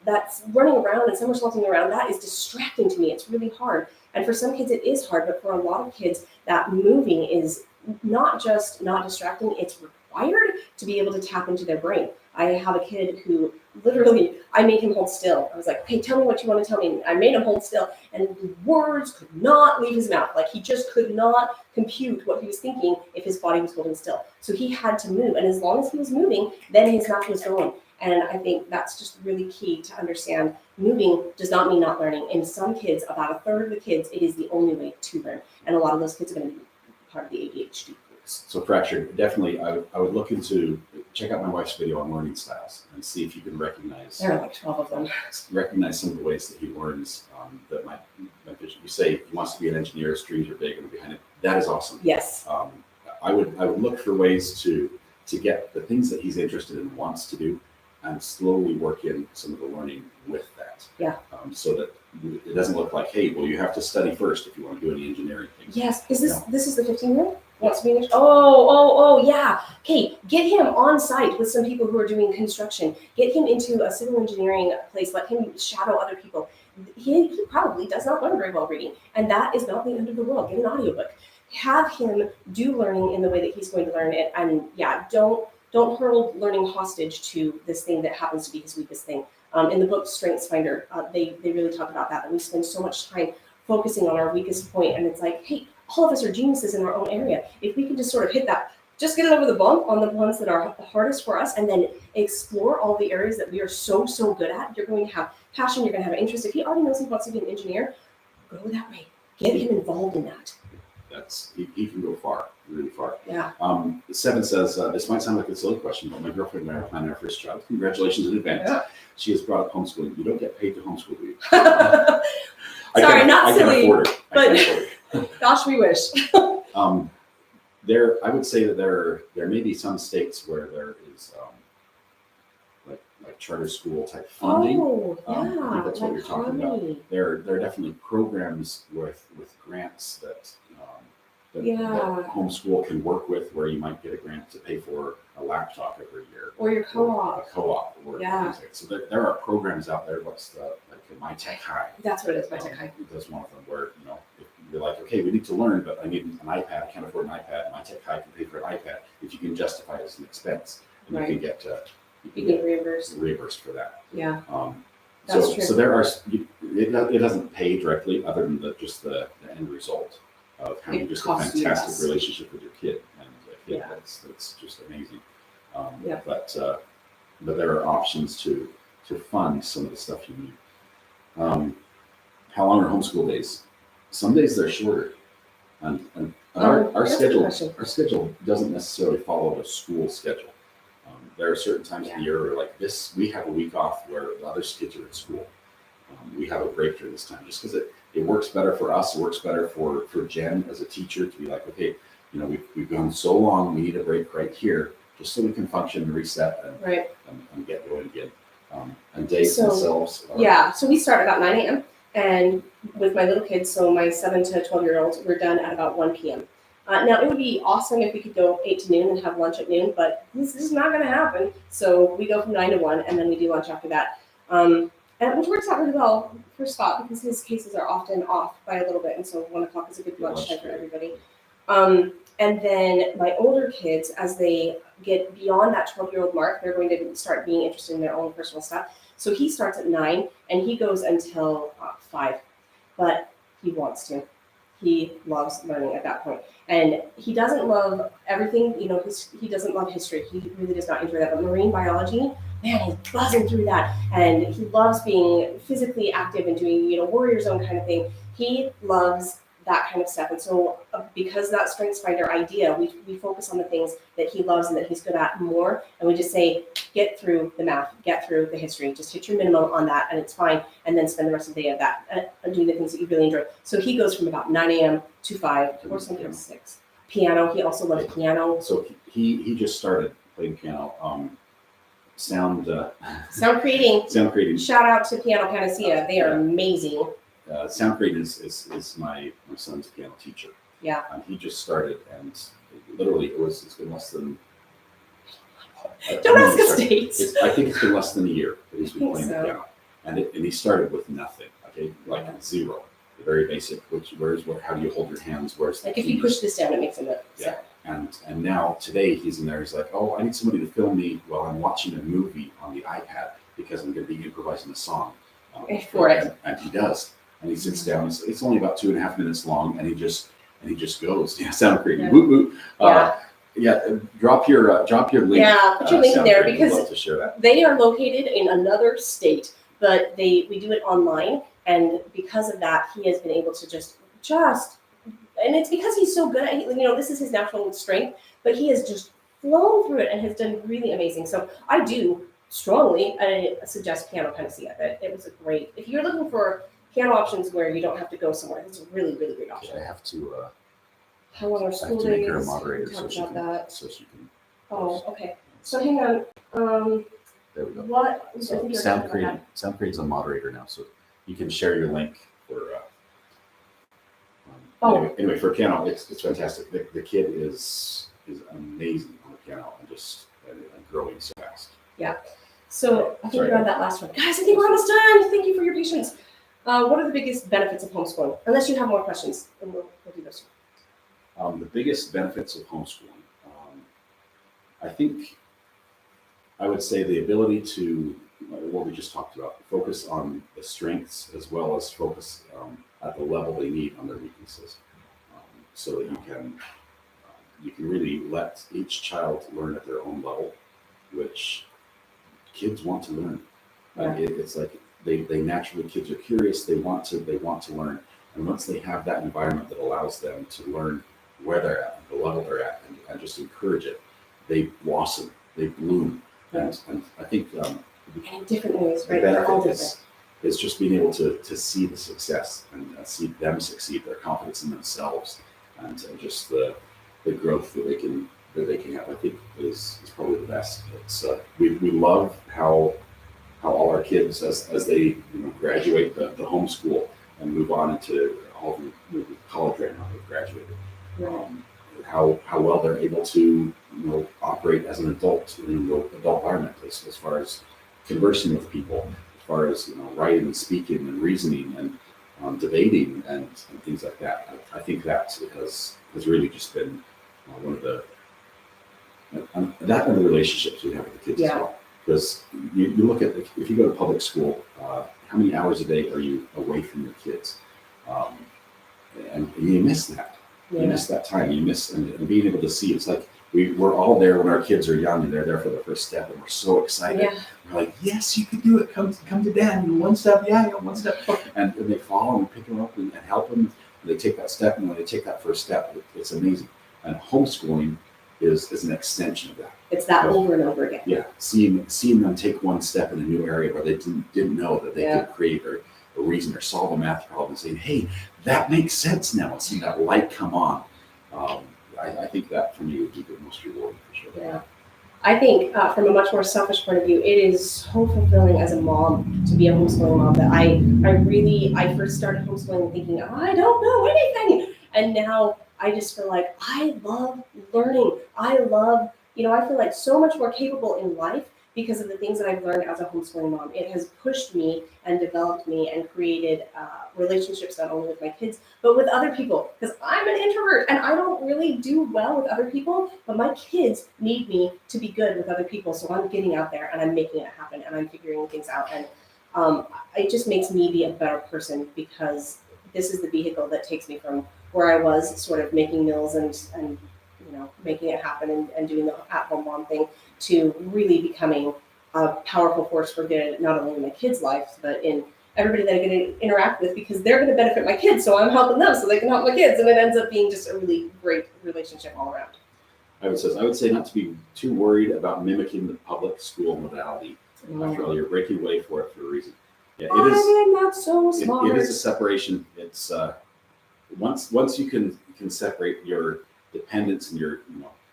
That's running around and somersaulting around. That is distracting to me. It's really hard. And for some kids, it is hard, but for a lot of kids, that moving is not just not distracting, it's required to be able to tap into their brain. I have a kid who literally, I made him hold still. I was like, okay, tell me what you want to tell me. And I made him hold still, and the words could not leave his mouth. Like, he just could not compute what he was thinking if his body was holding still. So he had to move. And as long as he was moving, then his mouth was going. And I think that's just really key to understand. Moving does not mean not learning. In some kids, about a third of the kids, it is the only way to learn. And a lot of those kids are going to be part of the ADHD groups. So fracture, definitely, I would look into, check out my wife's video on learning styles and see if you can recognize. There are like 12 of them. Recognize some of the ways that he learns that might vision. You say he wants to be an engineer, his dreams are big and behind it. That is awesome. Yes. I would look for ways to get the things that he's interested in, wants to do, and slowly work in some of the learning with that. Yeah. So that it doesn't look like, hey, well, you have to study first if you want to do any engineering things. Yes. This is the 15-year-old? Wants to be an Oh, yeah. Okay, get him on site with some people who are doing construction. Get him into a civil engineering place. Let him shadow other people. He probably does not learn very well reading, and that is not the end of the world. Get an audiobook. Have him do learning in the way that he's going to learn it, and don't hurl learning hostage to this thing that happens to be his weakest thing. In the book Strengths Finder, they really talk about that we spend so much time focusing on our weakest point, and it's like, hey, all of us are geniuses in our own area. If we can just sort of hit that, just get it over the bump on the ones that are the hardest for us, and then explore all the areas that we are so good at, you're going to have passion, you're going to have interest. If he already knows he wants to be an engineer, go that way. Get him involved in that. he can go far, really far. Yeah. 7 says, this might sound like a silly question, but my girlfriend and I are planning our first child. Congratulations in advance. Yeah. She has brought up homeschooling. You don't get paid to homeschool, do you? Sorry, not silly, I can afford it. Gosh, we wish. I would say that there may be some states where there is like charter school type funding. I think that's what you're talking about. There are definitely programs with grants that homeschool can work with, where you might get a grant to pay for a laptop every year, or your co-op. A co-op, or things like that. So there are programs out there. What's My Tech High? That's what it is. My Tech High. That's one of them where if you're like, okay, we need to learn, but I need an iPad. I can't afford an iPad. My Tech High can pay for an iPad if you can justify it as an expense, and you can get you get reimbursed for that. Yeah. That's true. So there are. It doesn't pay directly, other than just the end result of having just a fantastic relationship with your kid, and that's just amazing. But there are options to fund some of the stuff you need. How long are homeschool days? Some days they're shorter, and our schedule doesn't necessarily follow a school schedule. There are certain times of the year where, like this, we have a week off where the other kids are at school. We have a break during this time, just because it works better for us. It works better for Jen as a teacher to be like, okay, we've gone so long, we need a break right here, just so we can function and reset and get going again. And days themselves. So we start about 9 a.m. and with my little kids, so my 7 to 12-year-olds, we're done at about 1 p.m. Now, it would be awesome if we could go 8 to noon and have lunch at noon, but this is not going to happen. So we go from 9 to 1, and then we do lunch after that, and which works out really well for Scott, because his cases are often off by a little bit, and so 1 o'clock is a good lunch time for everybody. And then my older kids, as they get beyond that 12-year-old mark, they're going to start being interested in their own personal stuff. So he starts at 9, and he goes until 5, but he wants to. He loves learning at that point. And he doesn't love everything, he doesn't love history. He really does not enjoy that. But marine biology, man, he's buzzing through that. And he loves being physically active and doing, warrior zone kind of thing. He loves that kind of stuff. And so because that strengths finder idea, we focus on the things that he loves and that he's good at more. And we just say, get through the math, get through the history, just hit your minimum on that and it's fine. And then spend the rest of the day at that and doing the things that you really enjoy. So he goes from about 9 a.m. to 5 or sometimes 6. Piano, he also loves piano. So he just started playing piano. Sound creating. Shout out to Piano Panacea. They are amazing. Sound creating is my son's piano teacher. Yeah. And he just started, and literally it's been less than. Don't ask us dates. I think it's been less than a year that he's been playing the piano, and he started with nothing. Okay, like zero, the very basic. How do you hold your hands? Where's the if you push this down, it makes a note. Yeah. And now today he's in there. He's like, oh, I need somebody to film me while I'm watching a movie on the iPad because I'm going to be improvising a song. And he does. And he sits down. It's only about 2.5 minutes long, and he just goes. Yeah, sound creating. Woo woo. Drop your link. Yeah, put your link in there because I'd love to share that. They are located in another state, but we do it online, and because of that, he has been able to just, and it's because he's so good at it. This is his natural strength, but he has just flown through it and has done really amazing. So I do strongly suggest Piano Panacea. That it was a great. If you're looking for piano options where you don't have to go somewhere, it's a really, really great option. I have to. How long are school days? Make her a moderator so she can. Oh, okay. So hang on. There we go. What? So Sound Creating's a moderator now, so you can share your link for. Anyway, for piano, it's fantastic. The kid is amazing on the piano and growing so fast. Yeah. So I think we're on that last one. Guys, I think we're almost done. Thank you for your patience. What are the biggest benefits of homeschooling? Unless you have more questions, then we'll do this. The biggest benefits of homeschooling, I think I would say the ability to, what we just talked about, focus on the strengths as well as focus at the level they need on their weaknesses, so that you can really let each child learn at their own level, which kids want to learn. Yeah. It's like they naturally, kids are curious. They want to learn, And once they have that environment that allows them to learn where they're at, the level they're at, and just encourage it, they blossom, they bloom. And I think And in different ways, the right? They're all benefit different. is just being able to see the success and see them succeed, their confidence in themselves, and just the growth that they can have. I think is probably the best. It's we love how all our kids as they graduate the homeschool and move on into all the college right now they've graduated. Right. How well they're able to operate as an adult in the adult environment as far as conversing with people, as far as writing and speaking and reasoning and debating and things like that. I think that has really just been one of the that and the relationships we have with the kids as well. Because you look at if you go to public school, how many hours a day are you away from your kids? And you miss that. Yeah. You miss that time. You miss and being able to see. It's like we're all there when our kids are young and they're there for the first step and we're so excited. Yeah. We're like, yes, you can do it. Come to dad. One step, yeah, one step. And they follow and we pick them up and help them. And they take that step, and when they take that first step, it's amazing. And homeschooling is an extension of that. It's that over and over again. Yeah, seeing them take one step in a new area where they didn't know that they could create a reason or solve a math problem, saying, hey, that makes sense now, and seeing that light come on. I think that for me would be the most rewarding for sure. Yeah. I think from a much more selfish point of view, it is so fulfilling as a mom to be a homeschooling mom that I first started homeschooling thinking, I don't know anything. And now I just feel like I love learning. I feel like so much more capable in life because of the things that I've learned as a homeschooling mom. It has pushed me and developed me and created relationships not only with my kids, but with other people. Because I'm an introvert and I don't really do well with other people, but my kids need me to be good with other people. So I'm getting out there and I'm making it happen and I'm figuring things out. And it just makes me be a better person because this is the vehicle that takes me from where I was sort of making meals and making it happen and doing the at-home mom thing to really becoming a powerful force for good, not only in my kids' lives, but in everybody that I get to interact with because they're going to benefit my kids. So I'm helping them so they can help my kids. And it ends up being just a really great relationship all around. I would say not to be too worried about mimicking the public school modality. After all, you're breaking away for it for a reason. Yeah, it is. I'm not so smart. It is a separation. It's once you can separate your dependence and your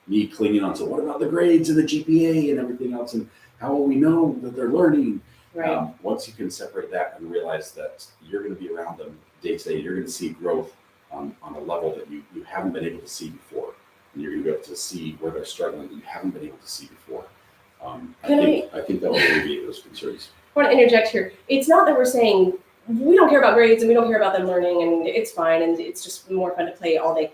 me clinging on to what about the grades and the GPA and everything else and how will we know that they're learning? Right. Once you can separate that and realize that you're going to be around them day to day, you're going to see growth on a level that you haven't been able to see before, and you're going to be able to see where they're struggling that you haven't been able to see before. I think that will alleviate those concerns. I want to interject here. It's not that we're saying we don't care about grades and we don't care about them learning and it's fine and it's just more fun to play all day.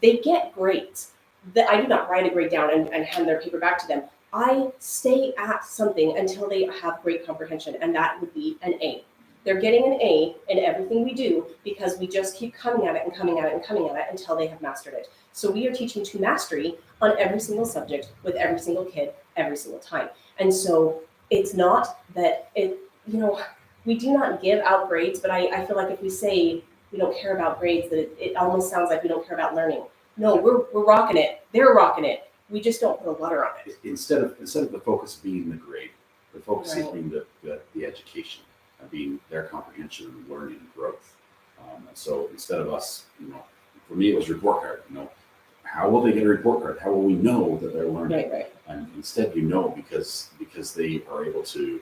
They get grades. I do not write a grade down and hand their paper back to them. I stay at something until they have great comprehension, and that would be an A. They're getting an A in everything we do because we just keep coming at it and coming at it and coming at it until they have mastered it. So we are teaching to mastery on every single subject with every single kid every single time. And so it's not that we do not give out grades, but I feel like if we say we don't care about grades, that it almost sounds like we don't care about learning. No, we're rocking it. They're rocking it. We just don't put a letter on it. Instead of the focus being the grade, the focus is Right. being the education and being their comprehension and learning and growth. And so instead of us, for me it was report card. How will they get a report card? How will we know that they're learning? Right. And instead, because they are able to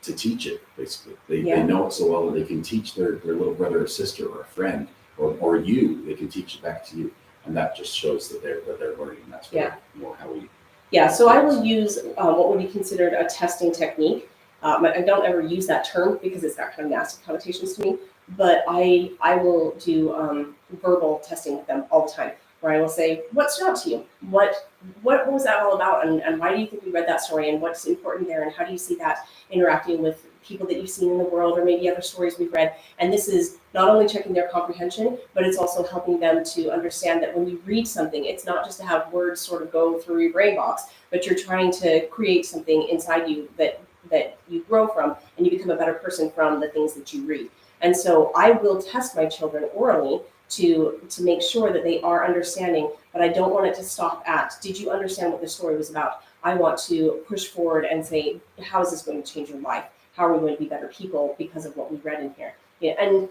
teach it. Basically, they know it so well that they can teach their little brother or sister or a friend or you. They can teach it back to you, and that just shows that they're learning. And that's how we. Yeah. So I will use what would be considered a testing technique. I don't ever use that term because it's got kind of nasty connotations to me. But I will do verbal testing with them all the time, where I will say, "What stood out to you? What was that all about? And why do you think we read that story? And what's important there? And how do you see that interacting with people that you've seen in the world, or maybe other stories we've read?" And this is not only checking their comprehension, but it's also helping them to understand that when you read something, it's not just to have words sort of go through your brain box, but you're trying to create something inside you that you grow from, and you become a better person from the things that you read. And so I will test my children orally to make sure that they are understanding, but I don't want it to stop at, did you understand what the story was about? I want to push forward and say, how is this going to change your life? How are we going to be better people because of what we read in here? Yeah, and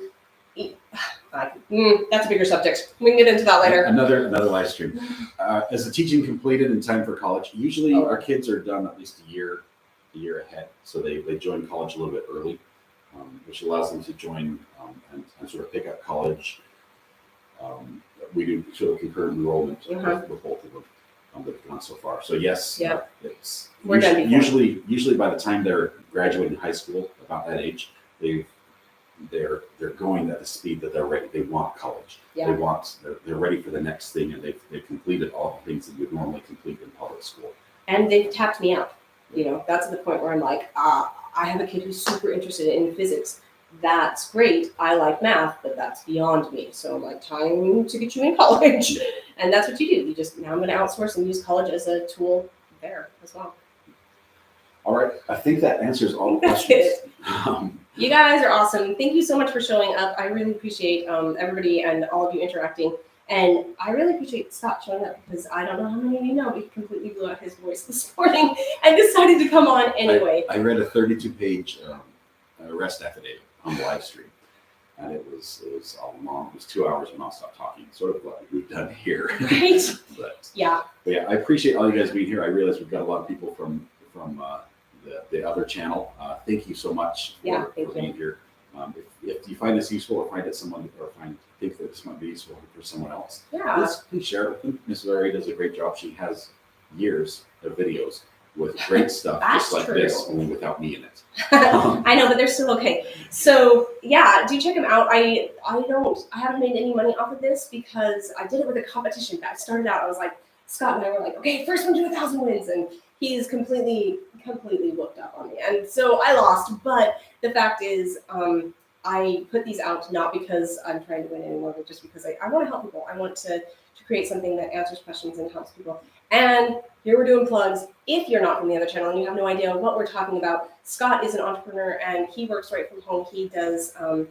that's a bigger subject. We can get into that later. Another live stream. As the teaching completed in time for college, usually our kids are done at least a year ahead. So they join college a little bit early, which allows them to join and sort of pick up college. We do sort of concurrent enrollment with both of them that have gone so far. So yes, it's usually by the time they're graduating high school, about that age, they're going at the speed that they're ready. They want college. Yeah. They're ready for the next thing, and they've completed all the things that you would normally complete in public school. And they've tapped me out. That's the point where I'm like, I have a kid who's super interested in physics. That's great. I like math, but that's beyond me. So I'm like, time to get you in college. And that's what you do. Now I'm going to outsource and use college as a tool there as well. All right. I think that answers all the questions. You guys are awesome. Thank you so much for showing up. I really appreciate everybody and all of you interacting. And I really appreciate Scott showing up because I don't know how many of you know, but he completely blew out his voice this morning and decided to come on anyway. I read a 32-page arrest affidavit on the live stream. And it was all long. It was 2 hours of nonstop talking, sort of what we've done here. Right. But yeah, I appreciate all you guys being here. I realize we've got a lot of people from the other channel. Thank you so much for being here. If you find this useful or think that this might be useful for someone else, please share it with them. Ms. Larry does a great job. She has years of videos with great stuff, just like this, only without me in it. I know, but they're still okay. So yeah, do check them out. I haven't made any money off of this because I did it with a competition. I started out, I was like, Scott and I were like, okay, first one to 1,000 wins, and he's completely whooped up on me. And so I lost, but the fact is, I put these out not because I'm trying to win anymore, but just because I want to help people. I want to create something that answers questions and helps people. And here we're doing plugs. If you're not from the other channel and you have no idea what we're talking about, Scott is an entrepreneur and he works right from home. He does, I don't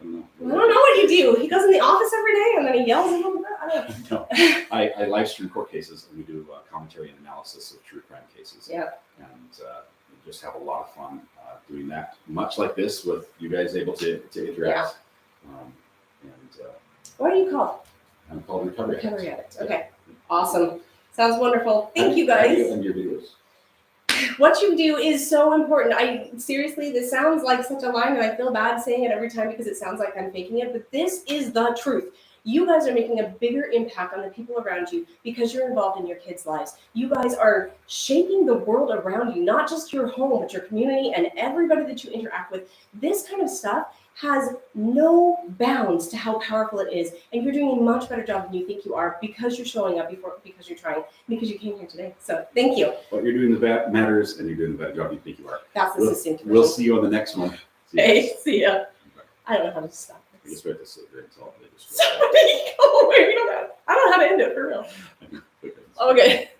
know what you do. He goes in the office every day and then he yells at him. I don't know. No, I live stream court cases and we do commentary and analysis of true crime cases. Yeah. And we just have a lot of fun doing that. Much like this, with you guys able to interact. Yeah. What are you called? I'm called Recovery Addict. Okay. Awesome. Sounds wonderful. Thank you guys. And your videos. What you do is so important. Seriously, this sounds like such a line and I feel bad saying it every time because it sounds like I'm faking it, but this is the truth. You guys are making a bigger impact on the people around you because you're involved in your kids' lives. You guys are shaping the world around you, not just your home, but your community and everybody that you interact with. This kind of stuff has no bounds to how powerful it is. And you're doing a much better job than you think you are because you're showing up because you're trying, because you came here today. So thank you. What you're doing matters and you're doing the better job you think you are. That's the succinct version. We'll see you on the next one. See ya. I don't know how to stop I guess we have to sit there and talk. Somebody go away. I don't know how to end it for real. Okay.